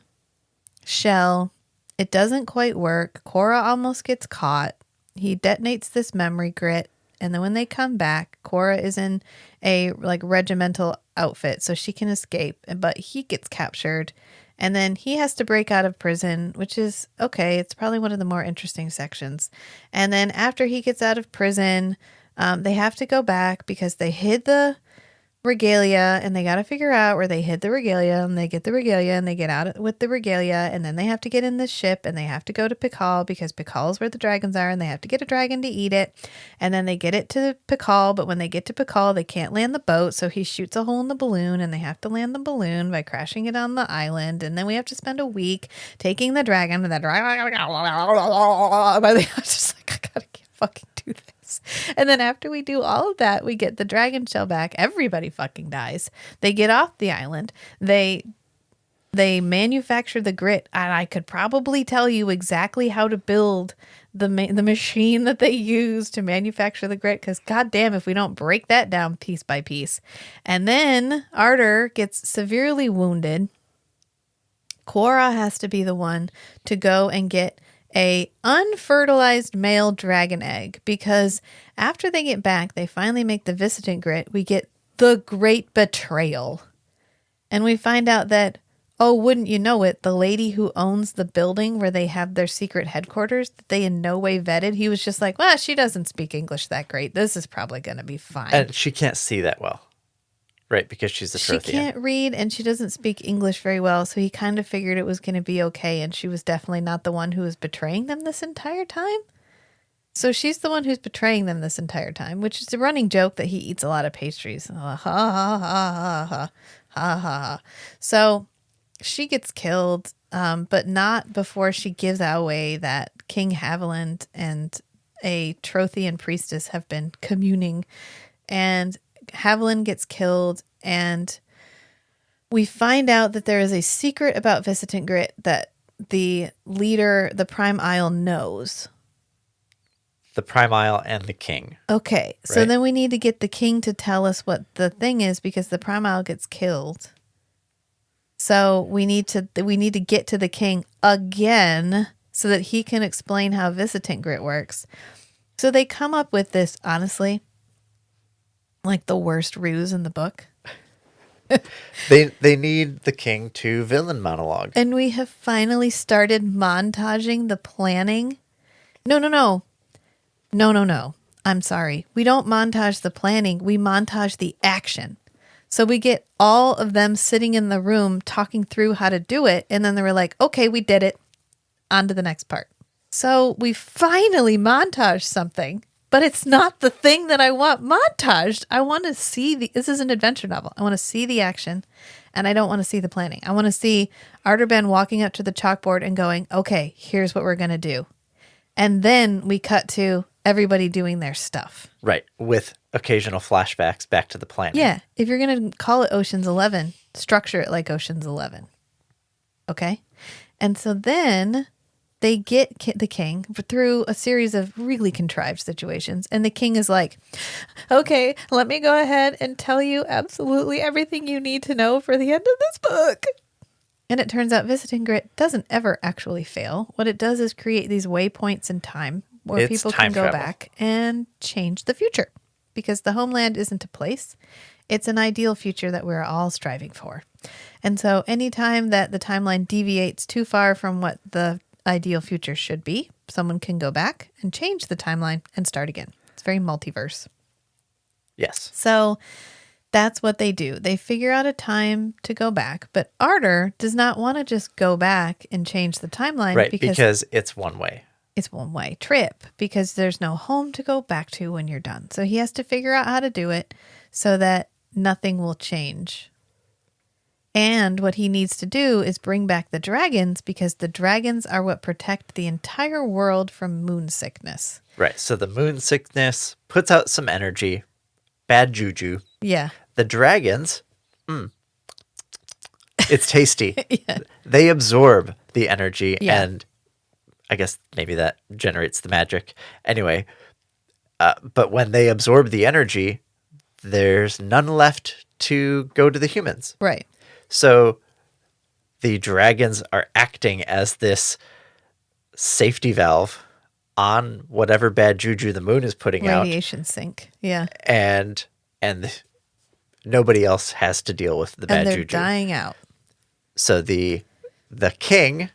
shell. It doesn't quite work. Cora almost gets caught. He detonates this memory grit. And then when they come back, Cora is in a regimental outfit so she can escape. But he gets captured. And then he has to break out of prison, which is okay. It's probably one of the more interesting sections. And then after he gets out of prison, they have to go back because they hid the regalia, and they got to figure out where they hid the regalia, and they get the regalia, and they get out with the regalia, and then they have to get in this ship, and they have to go to Pikal because Pikal is where the dragons are, and they have to get a dragon to eat it, and then they get it to Pikal, but when they get to Pikal, they can't land the boat, so he shoots a hole in the balloon, and they have to land the balloon by crashing it on the island, and then we have to spend a week taking the dragon, and the dragon, just like, I gotta fucking do this. And then after we do all of that, we get the dragon shell back. Everybody fucking dies. They get off the island. They manufacture the grit, and I could probably tell you exactly how to build the machine that they use to manufacture the grit, because goddamn if we don't break that down piece by piece. And then Ardor gets severely wounded. Quora has to be the one to go and get a unfertilized male dragon egg, because after they get back, they finally make the visitant grit. We get the great betrayal. And we find out that, oh, wouldn't you know it, the lady who owns the building where they have their secret headquarters that they in no way vetted, he was just like, well, she doesn't speak English that great. This is probably going to be fine. And she can't see that well. Right, because she's the Trothian. She can't read, and she doesn't speak English very well, so he kind of figured it was going to be okay, and she was definitely not the one who was betraying them this entire time. So she's the one who's betraying them this entire time, which is a running joke that he eats a lot of pastries. Ha, ha, ha, ha, ha, ha, ha. So she gets killed, but not before she gives away that King Haviland and a Trothian priestess have been communing, and Haviland gets killed, and we find out that there is a secret about Visitant Grit that the leader, the Prime Isle, knows. The Prime Isle and the king. Okay, so then we need to get the king to tell us what the thing is, because the Prime Isle gets killed. So we need to get to the king again so that he can explain how Visitant Grit works. So they come up with this, honestly, like the worst ruse in the book. They need the king to villain monologue. And we have finally started montaging the planning. No. I'm sorry. We don't montage the planning. We montage the action. So we get all of them sitting in the room talking through how to do it. And then they were like, okay, we did it. On to the next part. So we finally montage something. But it's not the thing that I want montaged. I want to see this is an adventure novel. I want to see the action, and I don't want to see the planning. I want to see Ardor Benn walking up to the chalkboard and going, okay, here's what we're going to do. And then we cut to everybody doing their stuff. Right. With occasional flashbacks back to the planning. Yeah. If you're going to call it Ocean's 11, structure it like Ocean's 11. Okay? And so then they get the king through a series of really contrived situations. And the king is like, okay, let me go ahead and tell you absolutely everything you need to know for the end of this book. And it turns out Visiting Grit doesn't ever actually fail. What it does is create these waypoints in time where people can go back and change the future. Because the homeland isn't a place. It's an ideal future that we're all striving for. And so anytime that the timeline deviates too far from what the ideal future should be, someone can go back and change the timeline and start again. It's very multiverse. Yes. So that's what they do. They figure out a time to go back, but Ardor does not want to just go back and change the timeline. Right, because it's one way. It's one way trip, because there's no home to go back to when you're done. So he has to figure out how to do it so that nothing will change. And what he needs to do is bring back the dragons, because the dragons are what protect the entire world from moon sickness. Right. So the moon sickness puts out some energy, bad juju. Yeah. The dragons, it's tasty. Yeah. They absorb the energy, Yeah. and I guess maybe that generates the magic. Anyway, but when they absorb the energy, there's none left to go to the humans. Right. So the dragons are acting as this safety valve on whatever bad juju the moon is putting out. Radiation sink. Yeah. And nobody else has to deal with the bad And they're juju. dying out. So the king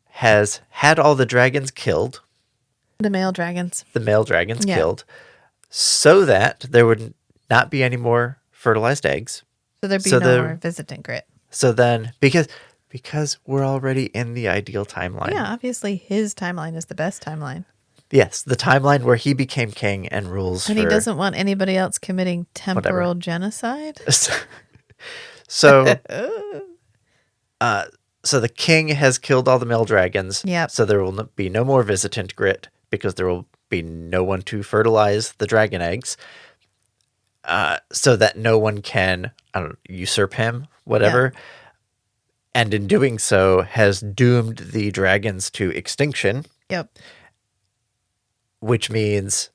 has had all the dragons killed. The male dragons. The male dragons Yeah. killed. So that there would not be any more fertilized eggs. So there'd be So no more visitant grit. So then, because we're already in the ideal timeline. Yeah, obviously his timeline is the best timeline. Yes, the timeline where he became king and rules. And he doesn't want anybody else committing temporal genocide. So, so the king has killed all the male dragons. Yep. So there will be no more visitant grit because there will be no one to fertilize the dragon eggs. So that no one can, usurp him, whatever. Yeah. And in doing so, has doomed the dragons to extinction. Yep. Which means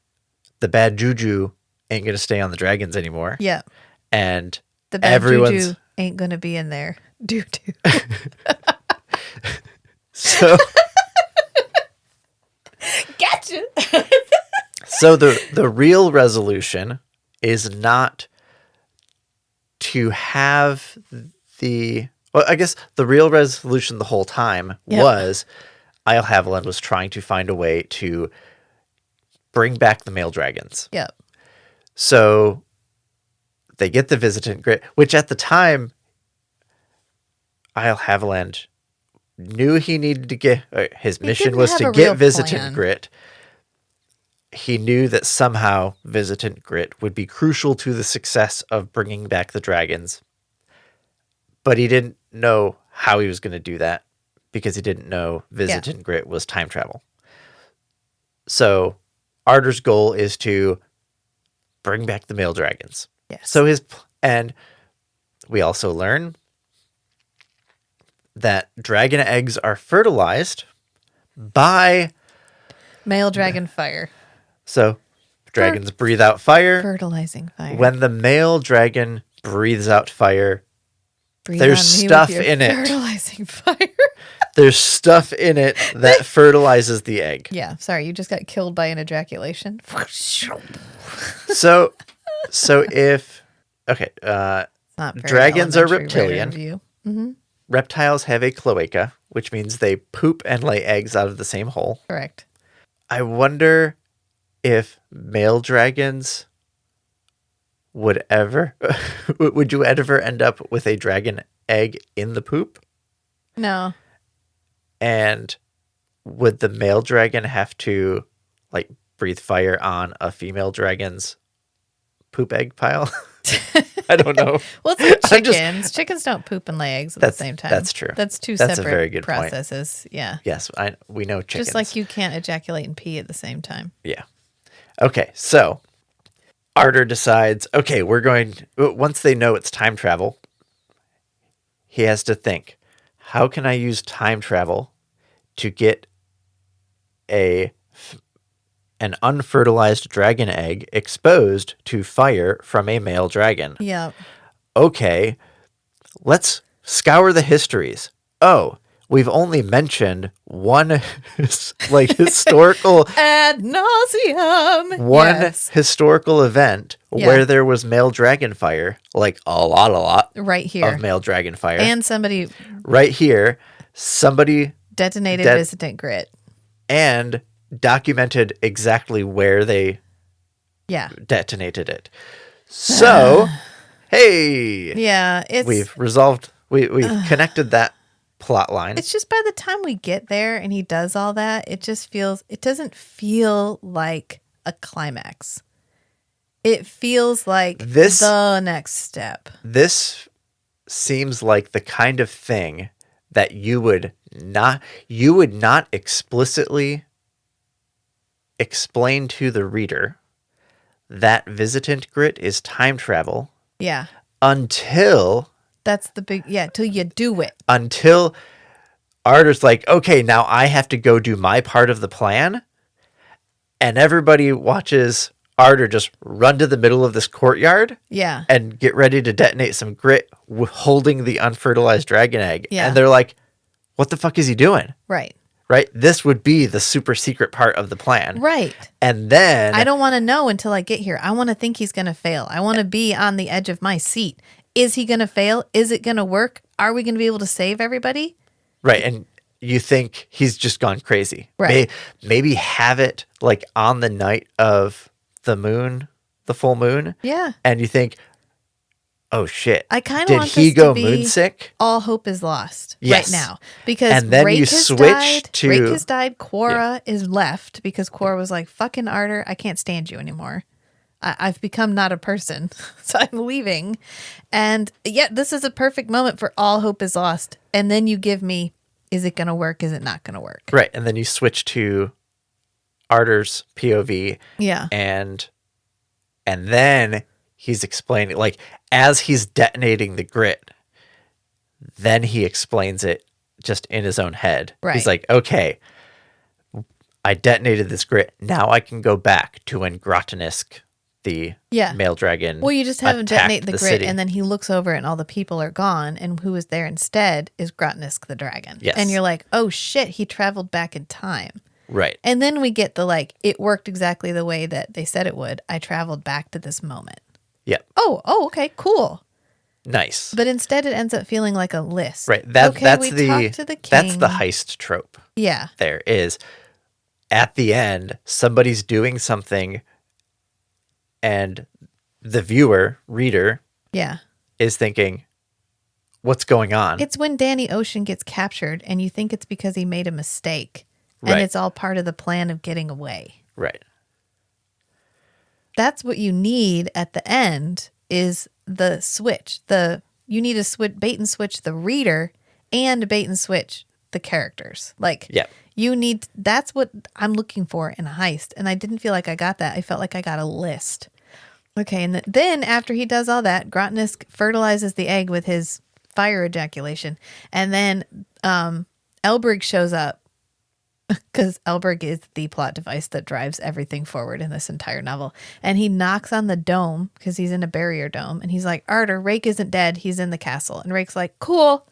the bad juju ain't going to stay on the dragons anymore. Yeah. And the bad juju ain't going to be in there due to. So. Gotcha. So the real resolution is not to have I guess the real resolution the whole time was Isle Haviland was trying to find a way to bring back the male dragons. Yep. So they get the visitant grit, which at the time Isle Haviland knew he needed to get, his mission was to get visitant grit. He knew that somehow visitant grit would be crucial to the success of bringing back the dragons. But he didn't know how he was going to do that because he didn't know visitant grit was time travel. So Ardor's goal is to bring back the male dragons. Yes. So and we also learn that dragon eggs are fertilized by male dragon fire. So dragons breathe out fire. Fertilizing fire. When the male dragon breathes out fire, there's stuff in it. Fertilizing fire. There's stuff in it that fertilizes the egg. Yeah, sorry, you just got killed by an ejaculation. So if dragons are reptilian. Mm-hmm. Reptiles have a cloaca, which means they poop and lay eggs out of the same hole. Correct. I wonder if male dragons would you ever end up with a dragon egg in the poop? No. And would the male dragon have to breathe fire on a female dragon's poop egg pile? I don't know. Well, it's like chickens. Chickens don't poop and lay eggs at the same time. That's true. That's separate a very good processes. Point. Yeah. Yes, we know chickens. Just like you can't ejaculate and pee at the same time. Yeah. Okay, so Ardor decides, once they know it's time travel, he has to think, how can I use time travel to get an unfertilized dragon egg exposed to fire from a male dragon? Yeah. Okay, let's scour the histories. Oh, we've only mentioned one historical ad nauseum. Historical event where there was male dragon fire, a lot right here of male dragon fire, and somebody right here, somebody detonated visitant grit and documented exactly where they detonated it. So, hey, we've resolved. We've connected that plot line. It's just by the time we get there and he does all that, it doesn't feel like a climax. It feels like the next step. This seems like the kind of thing that you would not explicitly explain to the reader that visitant grit is time travel. Yeah. Until that's the big till you do it. Until Ardor's like, okay, now I have to go do my part of the plan. And everybody watches Ardor just run to the middle of this courtyard. Yeah. And get ready to detonate some grit holding the unfertilized dragon egg. Yeah. And they're like, what the fuck is he doing? Right. Right? This would be the super secret part of the plan. Right. And then I don't want to know until I get here. I want to think he's going to fail. I want to be on the edge of my seat. Is he going to fail? Is it going to work? Are we going to be able to save everybody? Right. And you think he's just gone crazy. Right. Maybe have it on the night of the moon, the full moon. Yeah. And you think, Oh shit. I kind of Did want he this go to be moonsick? all hope is lost Yes. right now because And then you Rake has switch died. to- Rake has died. Quora is left because Quora was like, "Fucking Ardor, I can't stand you anymore. I've become not a person, so I'm leaving." And yet, this is a perfect moment for all hope is lost. And then you give me, is it going to work? Is it not going to work? Right. And then you switch to Ardor's POV. Yeah. And then he's explaining, like, as he's detonating the grit, then he explains it just in his own head. Right. He's like, okay, I detonated this grit. Now I can go back to when Grotanisk, the male dragon, Well, you just have him detonate the grit, city. and then he looks over and all the people are gone, and who is there instead is Grotanisk the dragon. Yes. And you're like, oh shit, he traveled back in time. Right. And then we get the like, it worked exactly the way that they said it would. I traveled back to this moment. Yep. Oh, okay, cool. Nice. But instead it ends up feeling like a list. Right. Talked That's to the king. that's the heist trope. Yeah. There is, at the end, somebody's doing something and the viewer, reader, Yeah. is thinking, what's going on? It's when Danny Ocean gets captured and you think it's because he made a mistake. Right. And it's all part of the plan of getting away. Right. That's what you need at the end is the switch. You need to bait and switch the reader and bait and switch the characters. Like, Yep. that's what I'm looking for in a heist. And I didn't feel like I got that. I felt like I got a list. Okay. And then after he does all that, Grotanisk fertilizes the egg with his fire ejaculation. And then Elbrig shows up because Elbrig is the plot device that drives everything forward in this entire novel. And he knocks on the dome because he's in a barrier dome. And he's like, Ardor, Rake isn't dead. He's in the castle. And Rake's like, cool.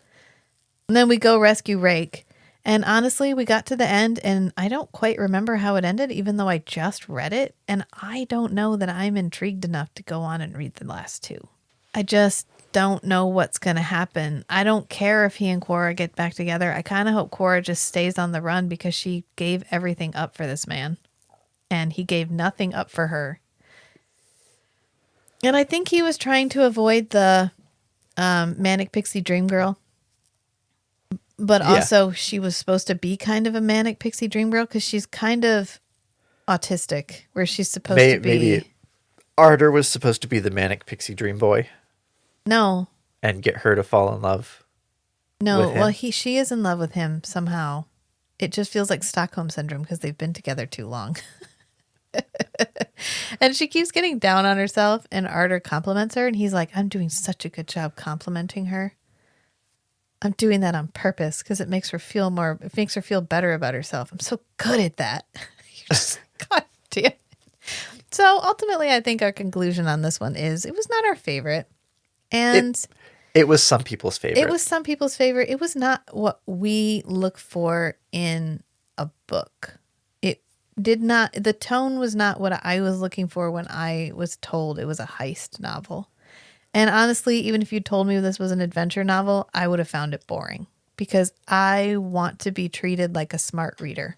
And then we go rescue Rake. And honestly, we got to the end and I don't quite remember how it ended, even though I just read it. And I don't know that I'm intrigued enough to go on and read the last two. I just don't know what's going to happen. I don't care if he and Quora get back together. I kind of hope Quora just stays on the run because she gave everything up for this man. And he gave nothing up for her. And I think he was trying to avoid the Manic Pixie Dream Girl. But also she was supposed to be kind of a Manic Pixie Dream Girl because she's kind of autistic where she's supposed to be. Maybe Ardor was supposed to be the Manic Pixie Dream Boy. No. And get her to fall in love. No, with him. well, she is in love with him somehow. It just feels like Stockholm Syndrome because they've been together too long. And she keeps getting down on herself and Ardor compliments her and he's like, I'm doing such a good job complimenting her. I'm doing that on purpose because it makes her feel better about herself. I'm so good at that. God damn it. So ultimately, I think our conclusion on this one is it was not our favorite. And it was some people's favorite. It was some people's favorite. It was not what we look for in a book. The tone was not what I was looking for when I was told it was a heist novel. And honestly, even if you told me this was an adventure novel, I would have found it boring because I want to be treated like a smart reader.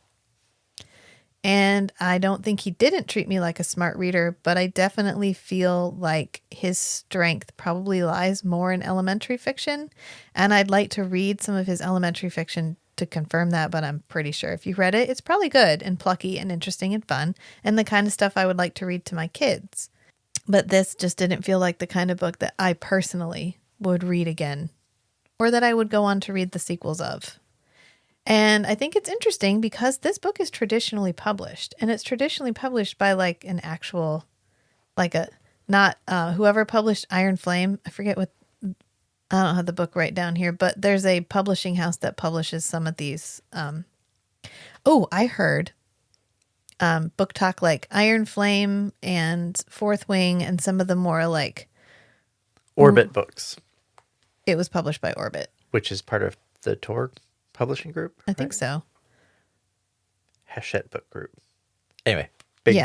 And I don't think he didn't treat me like a smart reader, but I definitely feel like his strength probably lies more in elementary fiction. And I'd like to read some of his elementary fiction to confirm that, but I'm pretty sure if you read it, it's probably good and plucky and interesting and fun and the kind of stuff I would like to read to my kids. But this just didn't feel like the kind of book that I personally would read again or that I would go on to read the sequels of. And I think it's interesting because this book is traditionally published and it's traditionally published by like an actual, whoever published Iron Flame. I forget I don't have the book right down here, but there's a publishing house that publishes some of these. I heard book talk like Iron Flame and Fourth Wing and some of the more like Orbit books. It was published by Orbit, which is part of the Tor publishing group. I think so. Hachette book group. Anyway, big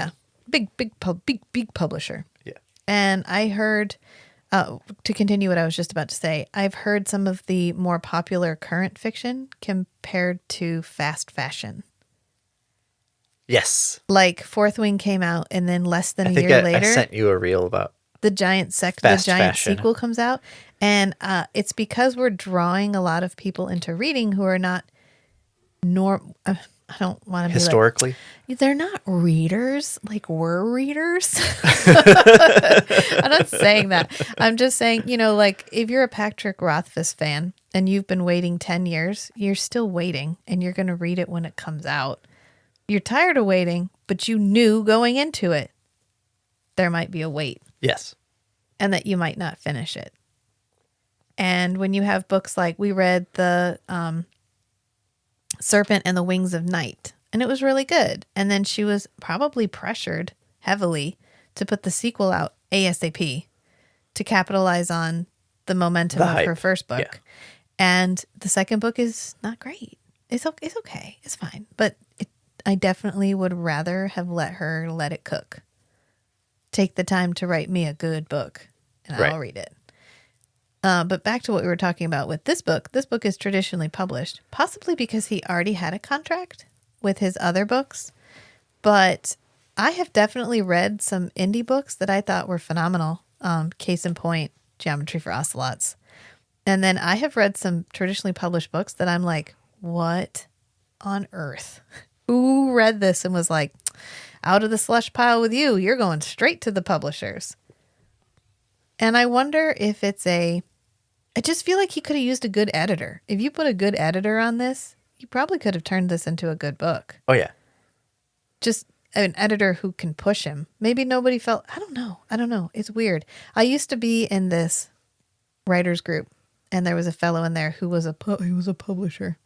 publisher. Yeah. And I heard, to continue what I was just about to say, I've heard some of the more popular current fiction compared to fast fashion. Yes. Like Fourth Wing came out and then less than a year later. I sent you a reel about the giant Fast fashion. sequel comes out. And it's because we're drawing a lot of people into reading who are not I don't want to be Historically? like, they're not readers like we're readers. I'm not saying that. I'm just saying, like if you're a Patrick Rothfuss fan and you've been waiting 10 years, you're still waiting and you're going to read it when it comes out. You're tired of waiting, but you knew going into it there might be a wait. Yes. And that you might not finish it. And when you have books like we read the Serpent and the Wings of Night, and it was really good. And then she was probably pressured heavily to put the sequel out ASAP to capitalize on the momentum of her first book. Yeah. And the second book is not great. It's okay. It's fine. But I definitely would rather have let it cook. Take the time to write me a good book, and I'll read it. But back to what we were talking about with this book. This book is traditionally published, possibly because he already had a contract with his other books. But I have definitely read some indie books that I thought were phenomenal. Case in point, Geometry for Ocelots. And then I have read some traditionally published books that I'm like, what on earth? Who read this and was like, out of the slush pile with you? You're going straight to the publishers. And I wonder if I just feel like he could have used a good editor. If you put a good editor on this, you probably could have turned this into a good book. Oh, yeah. Just an editor who can push him. Maybe nobody felt, I don't know. It's weird. I used to be in this writers group, and there was a fellow in there who was a publisher.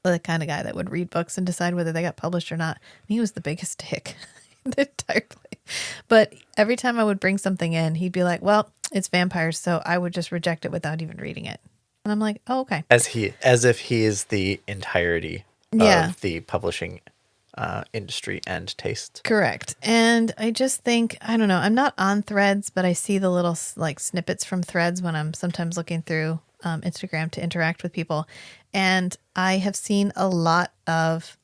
The kind of guy that would read books and decide whether they got published or not. And he was the biggest dick in the entire place. But every time I would bring something in, he'd be like, well, it's vampires, so I would just reject it without even reading it. And I'm like, oh, okay. As if he is the entirety of the publishing industry and taste. Correct. And I just think, I don't know, I'm not on Threads, but I see the little like snippets from Threads when I'm sometimes looking through Instagram to interact with people. And I have seen a lot of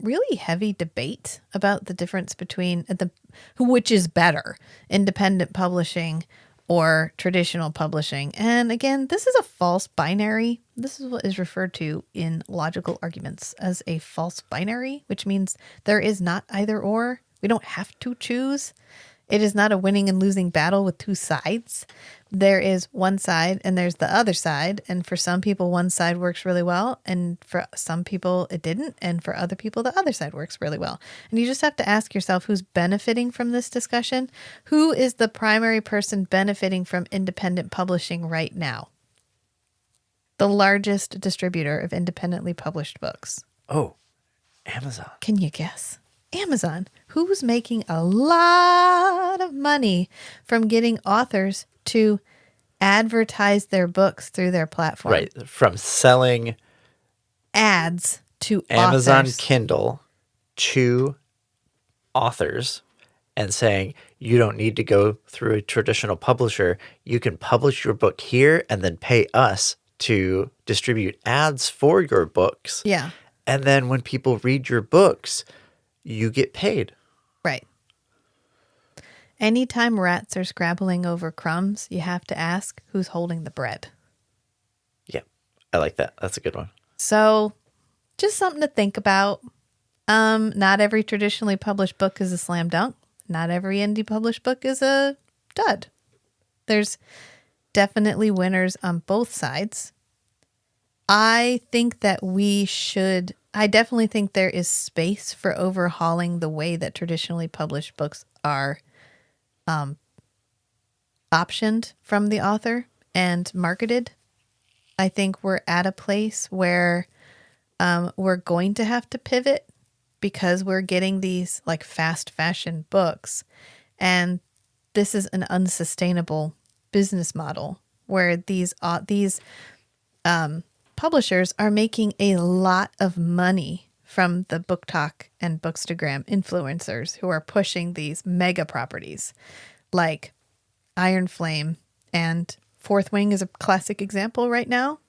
really heavy debate about the difference between which is better, independent publishing or traditional publishing. And again, this is a false binary. This is what is referred to in logical arguments as a false binary, which means there is not either or. We don't have to choose. It is not a winning and losing battle with two sides. There is one side and there's the other side. And for some people, one side works really well. And for some people, it didn't. And for other people, the other side works really well. And you just have to ask yourself who's benefiting from this discussion. Who is the primary person benefiting from independent publishing right now? The largest distributor of independently published books. Oh, Amazon. Can you guess? Amazon, who's making a lot of money from getting authors to advertise their books through their platform. Right, from selling ads to Amazon authors. Kindle to authors and saying, you don't need to go through a traditional publisher. You can publish your book here and then pay us to distribute ads for your books. Yeah. And then when people read your books, you get paid. Right. Anytime rats are scrabbling over crumbs, you have to ask who's holding the bread. Yeah, I like that. That's a good one. So just something to think about. Not every traditionally published book is a slam dunk. Not every indie published book is a dud. There's definitely winners on both sides. I think that I definitely think there is space for overhauling the way that traditionally published books are optioned from the author and marketed. I think we're at a place where we're going to have to pivot because we're getting these like fast fashion books. And this is an unsustainable business model where these publishers are making a lot of money from the Book Talk and Bookstagram influencers who are pushing these mega properties like Iron Flame, and Fourth Wing is a classic example right now.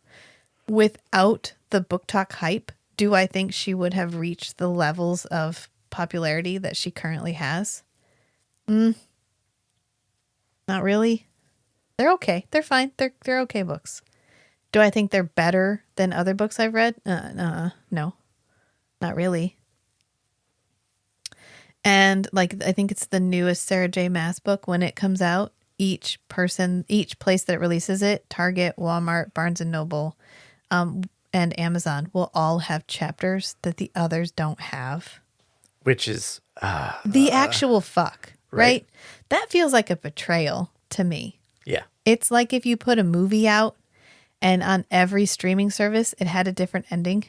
Without the Book Talk hype, do I think she would have reached the levels of popularity that she currently has? Not really. They're okay. They're fine. They're okay books. Do I think they're better than other books I've read? No, not really. And like, I think it's the newest Sarah J. Maas book. When it comes out, each place that it releases it, Target, Walmart, Barnes and Noble, and Amazon will all have chapters that the others don't have. Which is The actual fuck, right? right. That feels like a betrayal to me. Yeah. It's like if you put a movie out and on every streaming service, it had a different ending.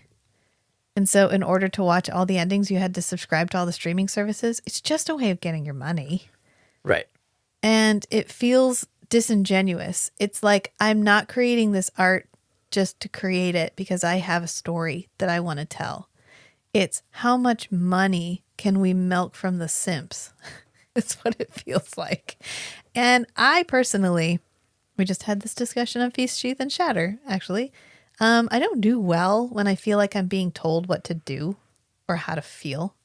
And so in order to watch all the endings, you had to subscribe to all the streaming services. It's just a way of getting your money. Right. And it feels disingenuous. It's like I'm not creating this art just to create it because I have a story that I want to tell. It's how much money can we milk from the simps? It's what it feels like. And I personally, we just had this discussion on Feast, Sheath, and Shatter, actually. I don't do well when I feel like I'm being told what to do or how to feel,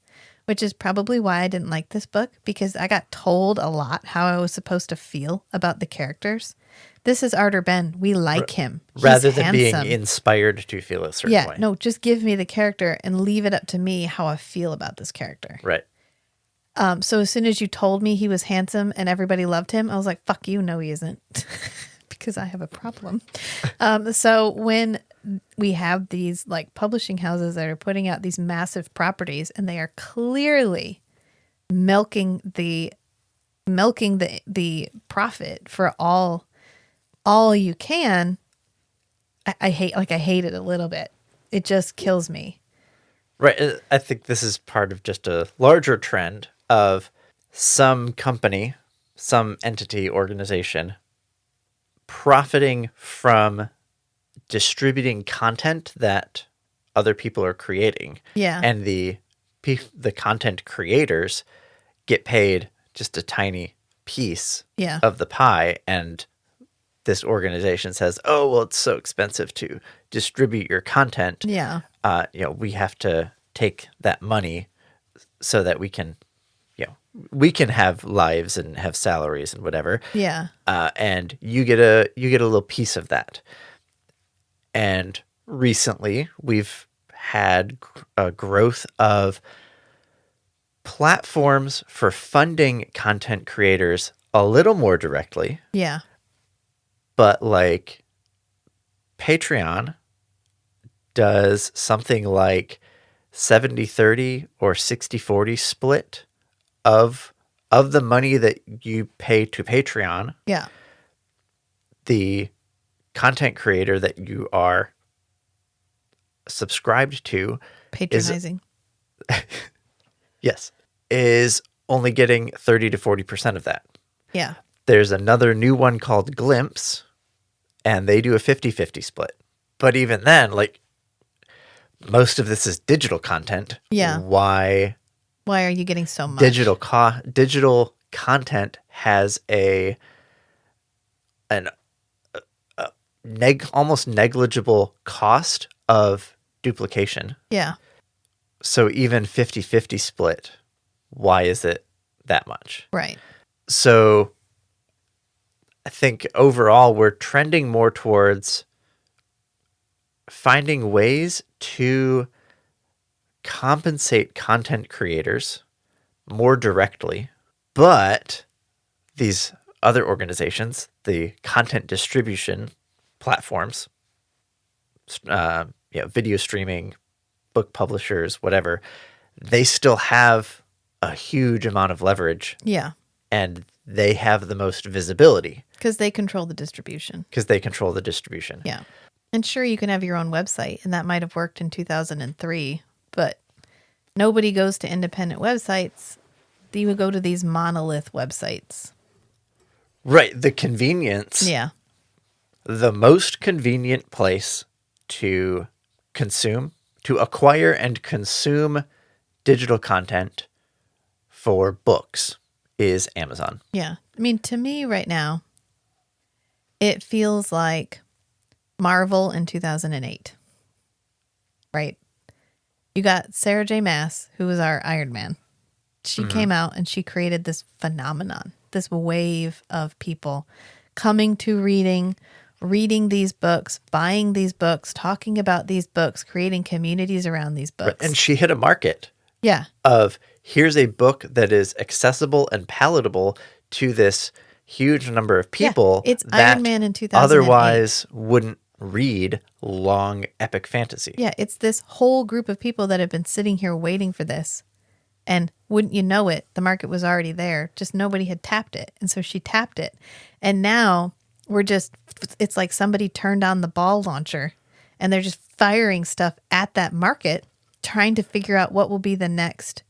which is probably why I didn't like this book, because I got told a lot how I was supposed to feel about the characters. This is Ardor Benn. We like him. He's Rather than handsome. being inspired to feel a certain way. No, just give me the character and leave it up to me how I feel about this character. Right. So as soon as you told me he was handsome and everybody loved him, I was like, fuck you, no he isn't. Because I have a problem. So when we have these like publishing houses that are putting out these massive properties and they are clearly milking the profit for all you can, I hate it a little bit. It just kills me. Right. I think this is part of just a larger trend of some company, some entity, organization profiting from distributing content that other people are creating. Yeah. And the content creators get paid just a tiny piece of the pie, and this organization says, "Oh, well, it's so expensive to distribute your content. Yeah. We have to take that money so that we can, we can have lives and have salaries and whatever. Yeah. And you get a little piece of that." And recently, we've had a growth of platforms for funding content creators a little more directly. Yeah. But like Patreon does something like 70-30 or 60-40 split of the money that you pay to Patreon. Yeah. The content creator that you are subscribed to Patronizing. is only getting 30 to 40% of that. Yeah. There's another new one called Glimpse, and they do a 50-50 split. But even then, like, most of this is digital content. Yeah. Why are you getting so much? Digital content has almost negligible cost of duplication. Yeah. So even 50-50 split, why is it that much? Right. So I think overall we're trending more towards finding ways to compensate content creators more directly, but these other organizations, the content distribution platforms, video streaming, book publishers, whatever, they still have a huge amount of leverage. Yeah. And they have the most visibility. Because they control the distribution. Yeah. And sure, you can have your own website, and that might have worked in 2003, but nobody goes to independent websites. You would go to these monolith websites. Right. The convenience. Yeah. The most convenient place to acquire and consume digital content for books is Amazon. Yeah. I mean, to me right now, it feels like Marvel in 2008. Right? You got Sarah J. Maas, who was our Iron Man. She came out and she created this phenomenon. this wave of people coming to reading these books, buying these books, talking about these books, creating communities around these books. And she hit a market. Yeah. Of here's a book that is accessible and palatable to this huge number of people it's that Iron Man in 2008. otherwise wouldn't read long epic fantasy. Yeah, it's this whole group of people that have been sitting here waiting for this. And wouldn't you know it, the market was already there. Just nobody had tapped it. And so she tapped it. And now it's like somebody turned on the ball launcher and they're just firing stuff at that market, trying to figure out what will be the next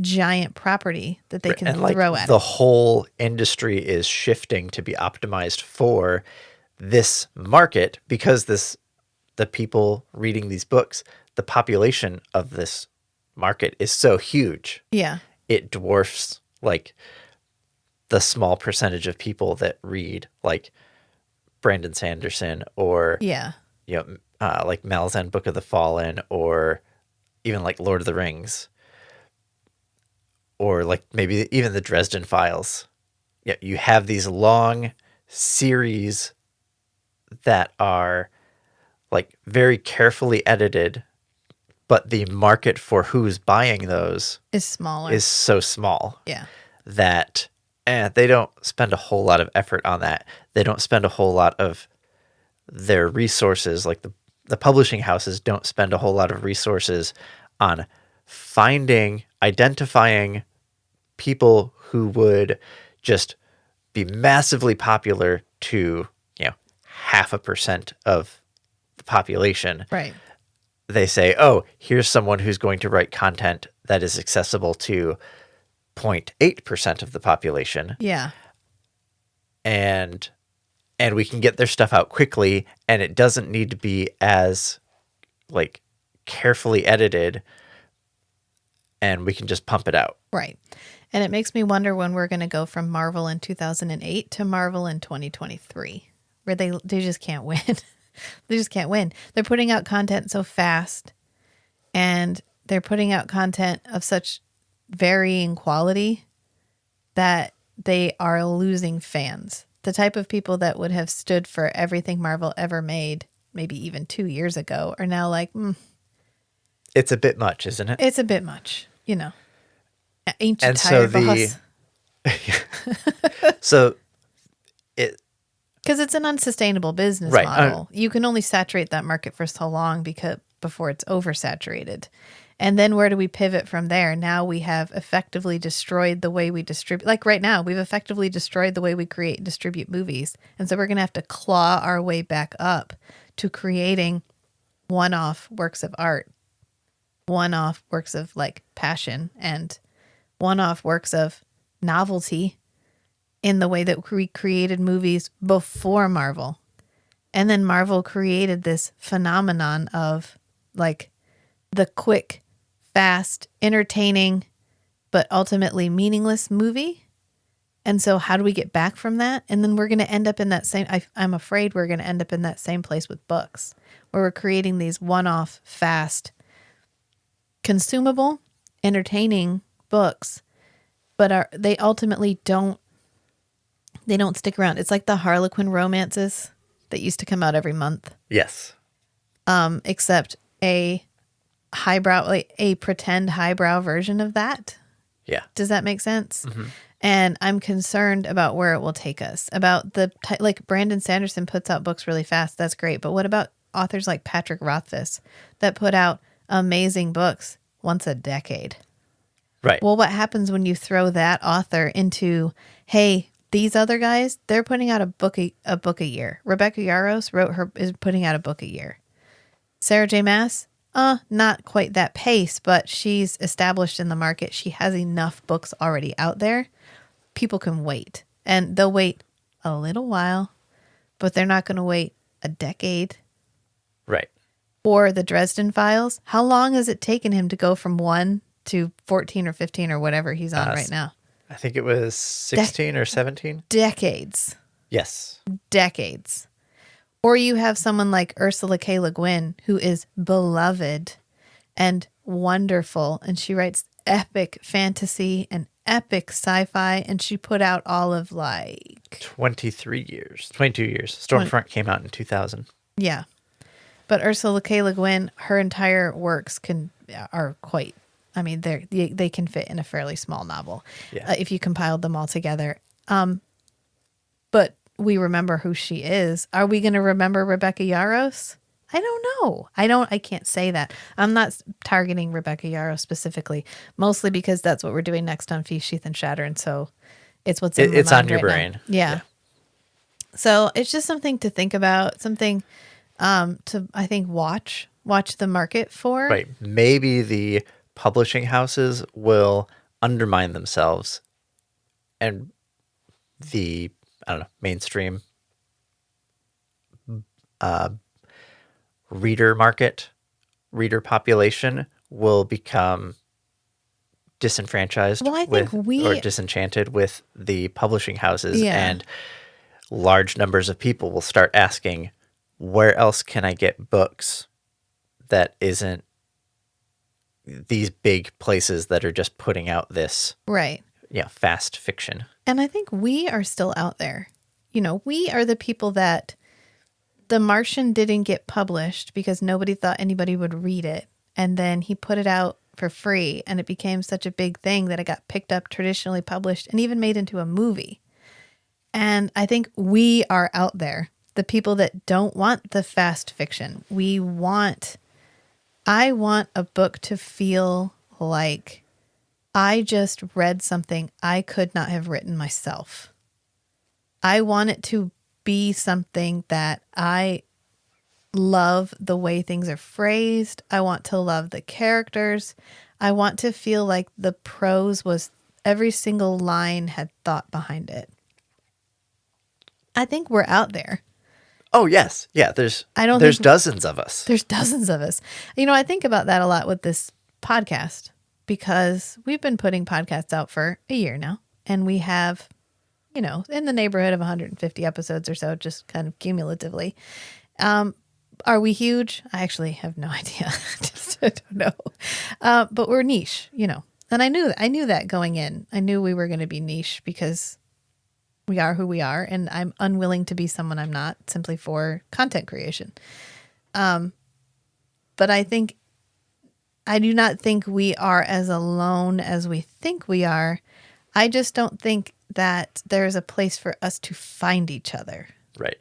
giant property that they can throw at it. The whole industry is shifting to be optimized for this market because the people reading these books, the population of this market is so huge. Yeah. It dwarfs like the small percentage of people that read like Brandon Sanderson or like Malazan Book of the Fallen or even like Lord of the Rings or like maybe even the Dresden Files. Yeah, you have these long series that are like very carefully edited, but the market for who's buying those is smaller. Is so small. Yeah. That they don't spend a whole lot of effort on that. They don't spend a whole lot of their resources, like the publishing houses don't spend a whole lot of resources on identifying people who would just be massively popular to, 0.5% of the population. Right. They say, oh, here's someone who's going to write content that is accessible to 0.8% of the population. Yeah. And we can get their stuff out quickly, and it doesn't need to be as like carefully edited, and we can just pump it out. Right. And it makes me wonder when we're going to go from Marvel in 2008 to Marvel in 2023, where they just can't win. They just can't win. They're putting out content so fast, and they're putting out content of such varying quality that they are losing fans. The type of people that would have stood for everything Marvel ever made, maybe even 2 years ago, are now like, It's a bit much, isn't it? It's a bit much, Ain't you tired, boss? So it... Because it's an unsustainable business model. You can only saturate that market for so long before it's oversaturated. And then where do we pivot from there? Now we have effectively destroyed the way we distribute. Like right now, we've effectively destroyed the way we create and distribute movies. And so we're going to have to claw our way back up to creating one-off works of art, one-off works of like passion, and one-off works of novelty in the way that we created movies before Marvel. And then Marvel created this phenomenon of like the quick, fast, entertaining, but ultimately meaningless movie. And so how do we get back from that? And then we're going to end up in that same, I'm afraid we're going to end up in that same place with books, where we're creating these one-off, fast, consumable, entertaining books, but they ultimately don't stick around. It's like the Harlequin romances that used to come out every month. Yes. Except a highbrow, like a pretend highbrow version of that. Yeah. Does that make sense? Mm-hmm. And I'm concerned about where it will take us. About like Brandon Sanderson puts out books really fast. That's great. But what about authors like Patrick Rothfuss that put out amazing books once a decade? Right. Well, what happens when you throw that author into, hey, these other guys, they're putting out a book a year. Rebecca Yarros is putting out a book a year. Sarah J. Maas, not quite that pace, but she's established in the market. She has enough books already out there. People can wait, and they'll wait a little while, but they're not going to wait a decade. Right. Or the Dresden Files. How long has it taken him to go from 1 to 14 or 15 or whatever he's on right now? I think it was 16 or 17. Decades. Yes. Decades. Or you have someone like Ursula K. Le Guin, who is beloved and wonderful, and she writes epic fantasy and epic sci-fi, and she put out all of like 22 years. Stormfront came out in 2000. Yeah. But Ursula K. Le Guin, her entire works are quite, I mean, they can fit in a fairly small novel if you compiled them all together. But we remember who she is. Are we going to remember Rebecca Yarros? I don't know. I can't say that. I'm not targeting Rebecca Yarros specifically, mostly because that's what we're doing next on Feast, Sheath, and Shatter. And so it's what's in my it's mind on your right brain. now. Yeah. So it's just something to think about, something to, I think, watch the market for. Right. Maybe the publishing houses will undermine themselves and the, I don't know, mainstream reader population will become disenfranchised or disenchanted with the publishing houses, and large numbers of people will start asking, where else can I get books that isn't these big places that are just putting out this fast fiction? And I think we are still out there. You know, we are the people that The Martian didn't get published because nobody thought anybody would read it. And then he put it out for free, and it became such a big thing that it got picked up, traditionally published, and even made into a movie. And I think we are out there, the people that don't want the fast fiction. I want a book to feel like I just read something I could not have written myself. I want it to be something that I love the way things are phrased. I want to love the characters. I want to feel like the prose was, every single line had thought behind it. I think we're out there. Oh, yes. Yeah, there's dozens of us. There's dozens of us. You know, I think about that a lot with this podcast because we've been putting podcasts out for a year now, and we have, you know, in the neighborhood of 150 episodes or so, just kind of cumulatively. Are we huge? I actually have no idea. I don't know. But we're niche, you know, and I knew that going in. I knew we were going to be niche because we are who we are, and I'm unwilling to be someone I'm not simply for content creation. But I do not think we are as alone as we think we are. I just don't think that there is a place for us to find each other. Right.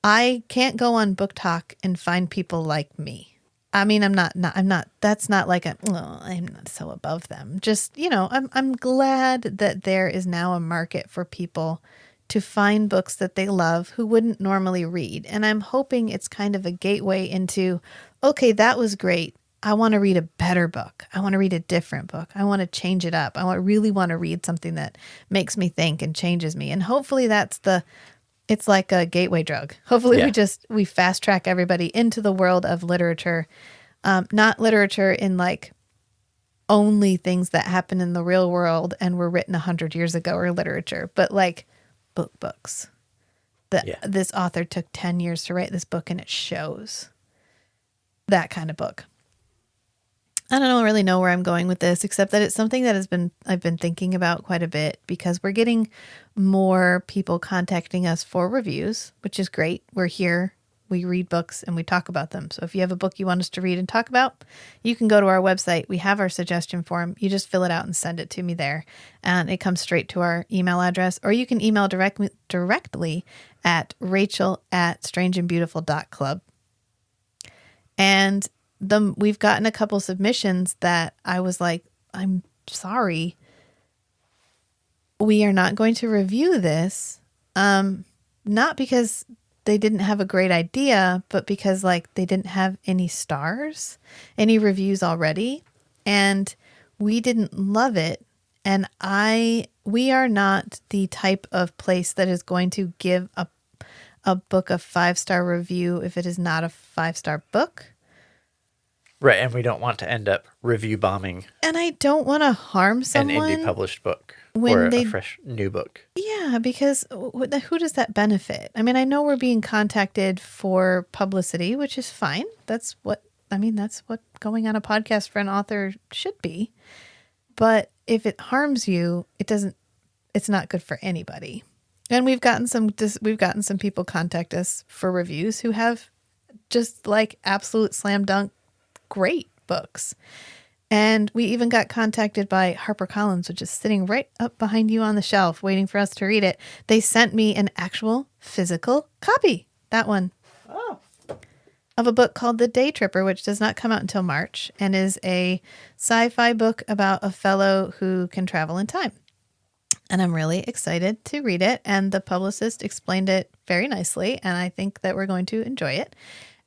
I can't go on Book Talk and find people like me. I mean, I'm not, that's not like I'm not so above them. Just, you know, I'm glad that there is now a market for people to find books that they love who wouldn't normally read. And I'm hoping it's kind of a gateway into, okay, that was great. I want to read a better book. I want to read a different book. I want to change it up. really want to read something that makes me think and changes me. And hopefully it's like a gateway drug. Hopefully we fast track everybody into the world of literature. Not literature in like only things that happen in the real world and were written 100 years ago or literature, but like books. This author took 10 years to write this book and it shows. That kind of book. I don't really know where I'm going with this, except that it's something that I've been thinking about quite a bit because we're getting more people contacting us for reviews, which is great. We're here, we read books, and we talk about them. So if you have a book you want us to read and talk about, you can go to our website. We have our suggestion form. You just fill it out and send it to me there, and it comes straight to our email address. Or you can email directly at rachel@strangeandbeautiful.club. And we've gotten a couple submissions that I was like, I'm sorry, we are not going to review this. Not because they didn't have a great idea, but because like they didn't have any any reviews already, and we didn't love it. And we are not the type of place that is going to give a book a 5-star review if it is not a 5-star book. Right, and we don't want to end up review bombing. And I don't want to harm someone. An indie published book or a fresh new book. Yeah, because who does that benefit? I mean, I know we're being contacted for publicity, which is fine. That's what going on a podcast for an author should be. but if it harms you, it's not good for anybody. And we've gotten some people contact us for reviews who have just like absolute slam dunk great books. And we even got contacted by HarperCollins, which is sitting right up behind you on the shelf waiting for us to read it. They sent me an actual physical copy, that one, of a book called The Day Tripper, which does not come out until March and is a sci-fi book about a fellow who can travel in time. And I'm really excited to read it. And the publicist explained it very nicely. And I think that we're going to enjoy it.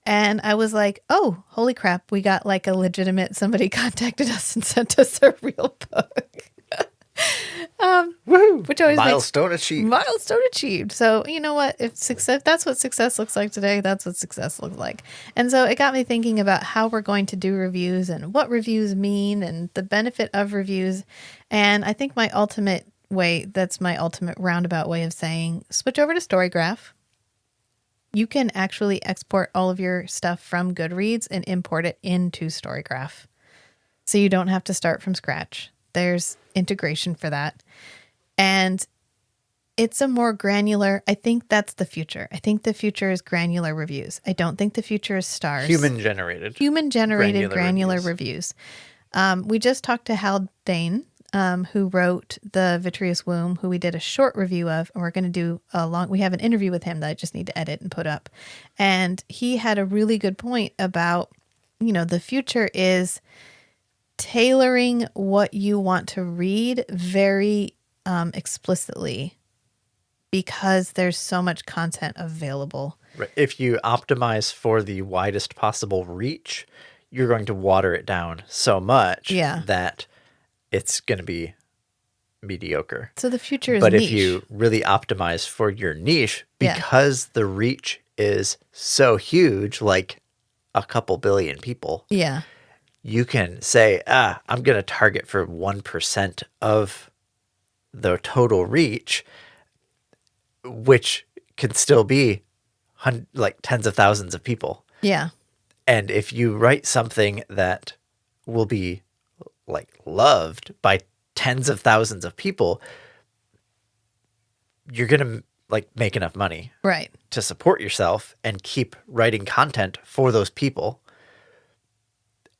And I was like, oh, holy crap. We got like a legitimate, somebody contacted us and sent us a real book. Which always Milestone achieved. Milestone achieved. So you know what? If that's what success looks like today, that's what success looks like. And so it got me thinking about how we're going to do reviews and what reviews mean and the benefit of reviews. And I think my ultimate roundabout way of saying, switch over to Storygraph. You can actually export all of your stuff from Goodreads and import it into Storygraph. So you don't have to start from scratch. There's integration for that. And it's a more granular, I think that's the future. I think the future is granular reviews. I don't think the future is stars. Human-generated granular reviews. We just talked to Hal Dane, who wrote The Vitreous Womb, who we did a short review of, and we're going to do we have an interview with him that I just need to edit and put up. And he had a really good point about, the future is tailoring what you want to read very explicitly because there's so much content available. Right. If you optimize for the widest possible reach, you're going to water it down so much that it's going to be mediocre. So the future is But niche. if you really optimize for your niche, because the reach is so huge, like a couple billion people, you can say, I'm going to target for 1% of the total reach, which can still be like tens of thousands of people. Yeah. And if you write something that will be like loved by tens of thousands of people, you're going to like make enough money to support yourself and keep writing content for those people.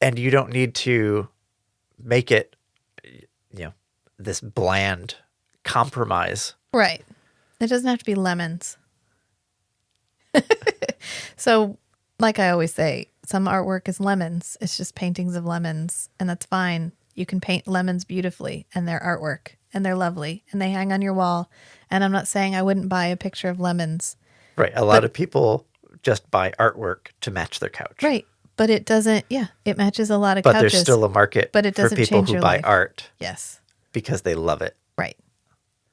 And you don't need to make it, this bland compromise. Right. It doesn't have to be lemons. So, like I always say, some artwork is lemons. It's just paintings of lemons, and that's fine. You can paint lemons beautifully, and they're artwork, and they're lovely, and they hang on your wall. And I'm not saying I wouldn't buy a picture of lemons. Right. A lot of people just buy artwork to match their couch. Right. But it doesn't, it matches a lot of couches. But there's still a market but it doesn't for people change who your buy life. art. Yes. Because they love it. Right.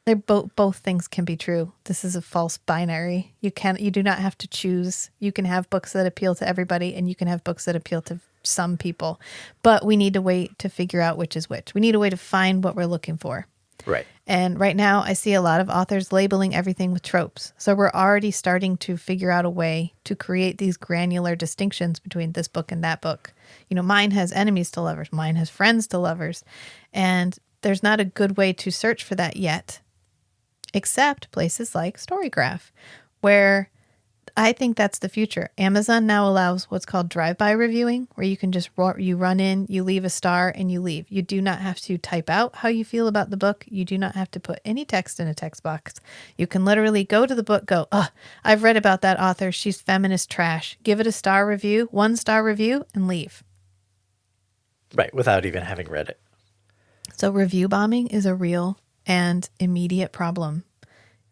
They're both things can be true. This is a false binary. You do not have to choose. You can have books that appeal to everybody, and you can have books that appeal to some people. But we need to wait to figure out which is which. We need a way to find what we're looking for. Right. And right now, I see a lot of authors labeling everything with tropes. So we're already starting to figure out a way to create these granular distinctions between this book and that book. Mine has enemies to lovers. Mine has friends to lovers. And there's not a good way to search for that yet, except places like Storygraph, where I think that's the future. Amazon now allows what's called drive-by reviewing, where you can just you run in, you leave a star, and you leave. You do not have to type out how you feel about the book. You do not have to put any text in a text box. You can literally go to the book, go, I've read about that author. She's feminist trash. Give it a star review, 1-star review, and leave. Right, without even having read it. So review bombing is a real and immediate problem.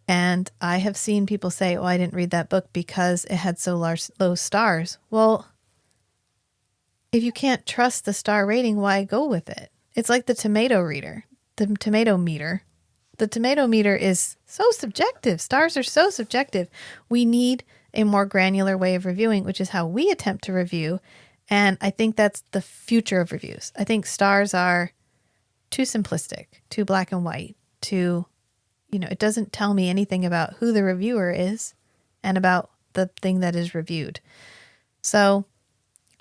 And I have seen people say, I didn't read that book because it had so low stars. Well, if you can't trust the star rating, why go with it? It's like the tomato meter. The tomato meter is so subjective. Stars are so subjective. We need a more granular way of reviewing, which is how we attempt to review. And I think that's the future of reviews. I think stars are too simplistic, too black and white, it doesn't tell me anything about who the reviewer is and about the thing that is reviewed. So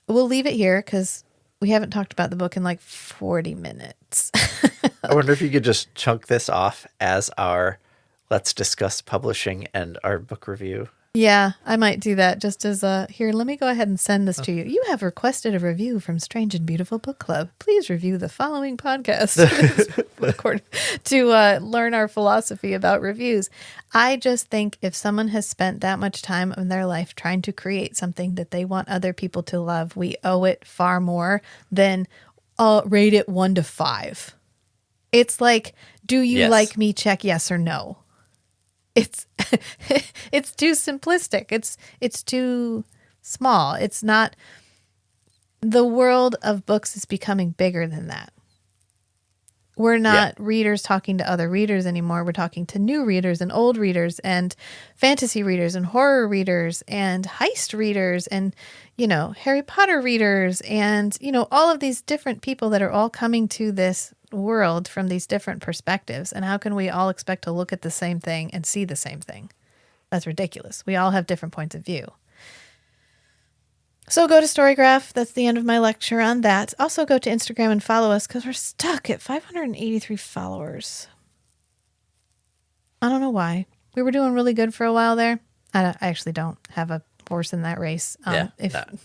we'll leave it here because we haven't talked about the book in like 40 minutes. I wonder if you could just chunk this off as our let's discuss publishing and our book review. Yeah, I might do that just as here, let me go ahead and send this to you. You have requested a review from Strange and Beautiful Book Club. Please review the following podcast to learn our philosophy about reviews. I just think if someone has spent that much time in their life trying to create something that they want other people to love, we owe it far more than rate it 1 to 5. It's like, do you like me? Check yes or no. It's it's too simplistic. It's too small. It's not. The world of books is becoming bigger than that. We're not readers talking to other readers anymore. We're talking to new readers and old readers and fantasy readers and horror readers and heist readers and, Harry Potter readers and, all of these different people that are all coming to this world from these different perspectives. And how can we all expect to look at the same thing and see the same thing? That's ridiculous. We all have different points of view. So go to Storygraph. That's the end of my lecture on that. Also go to Instagram and follow us because we're stuck at 583 followers. I don't know why. We were doing really good for a while there. I actually don't have a horse in that race. Not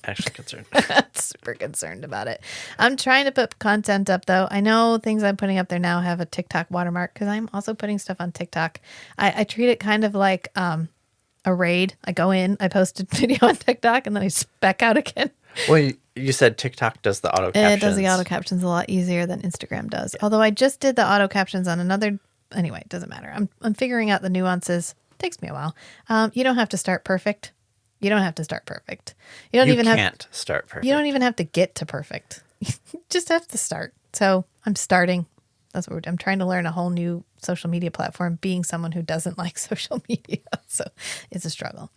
actually concerned. Super concerned about it. I'm trying to put content up, though. I know things I'm putting up there now have a TikTok watermark because I'm also putting stuff on TikTok. I treat it kind of like a raid. I go in, I post a video on TikTok, and then I spec out again. Well, you said TikTok does the auto captions. It does the auto captions a lot easier than Instagram does. Yeah. Although I just did the auto captions on another. Anyway, it doesn't matter. I'm figuring out the nuances. It takes me a while. You don't have to start perfect. You don't have to start perfect. You can't start perfect. You don't even have to get to perfect. You just have to start. So I'm starting. That's what I'm trying to learn a whole new social media platform, being someone who doesn't like social media. So it's a struggle.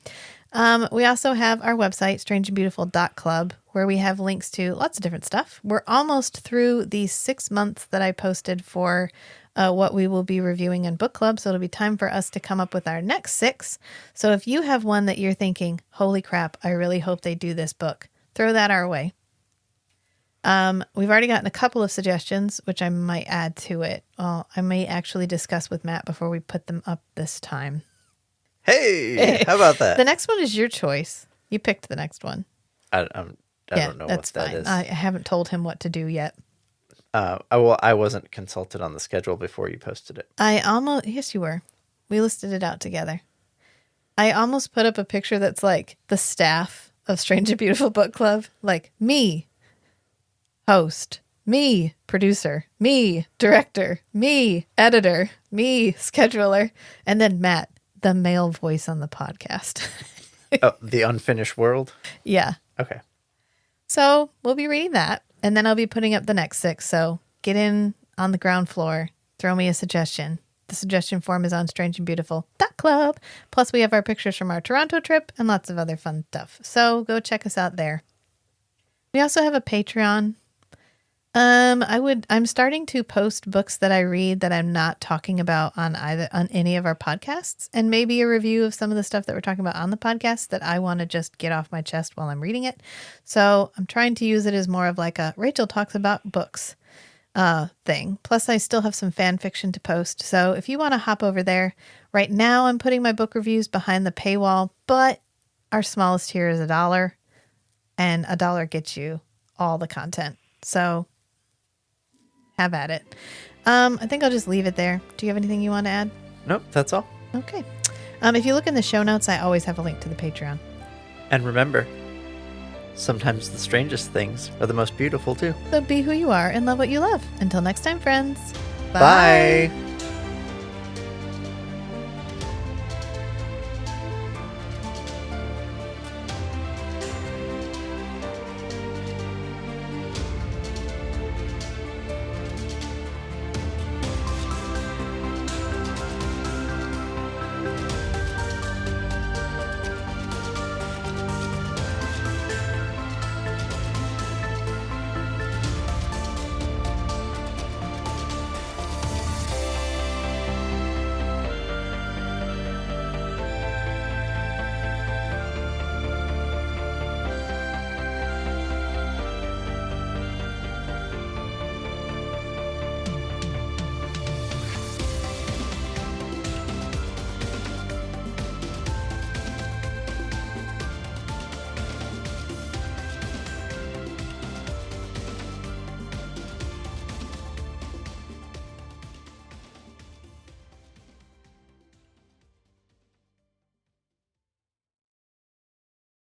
We also have our website, strangeandbeautiful.club, where we have links to lots of different stuff. We're almost through the 6 months that I posted for what we will be reviewing in book club. So it'll be time for us to come up with our next 6. So if you have one that you're thinking, holy crap, I really hope they do this book, throw that our way. We've already gotten a couple of suggestions, which I might add to it. I may actually discuss with Matt before we put them up this time. Hey, how about that? The next one is your choice. You picked the next one. I don't know what that is. I haven't told him what to do yet. I wasn't consulted on the schedule before you posted it. Yes, you were. We listed it out together. I almost put up a picture that's like the staff of Strange and Beautiful Book Club, like me, host, me, producer, me, director, me, editor, me, scheduler, and then Matt, the male voice on the podcast. Oh, the unfinished world? Yeah. Okay. So we'll be reading that, and then I'll be putting up the next 6. So get in on the ground floor, throw me a suggestion. The suggestion form is on strangeandbeautiful.club. Plus, we have our pictures from our Toronto trip and lots of other fun stuff. So go check us out there. We also have a Patreon. I'm starting to post books that I read that I'm not talking about on any of our podcasts, and maybe a review of some of the stuff that we're talking about on the podcast that I want to just get off my chest while I'm reading it. So I'm trying to use it as more of like a Rachel talks about books thing. Plus I still have some fan fiction to post. So if you want to hop over there, right now I'm putting my book reviews behind the paywall, but our smallest tier is $1, and $1 gets you all the content. So have at it. I think I'll just leave it there. Do you have anything you want to add? Nope, that's all. Okay. If you look in the show notes, I always have a link to the Patreon. And remember, sometimes the strangest things are the most beautiful too. So be who you are and love what you love. Until next time, friends. Bye.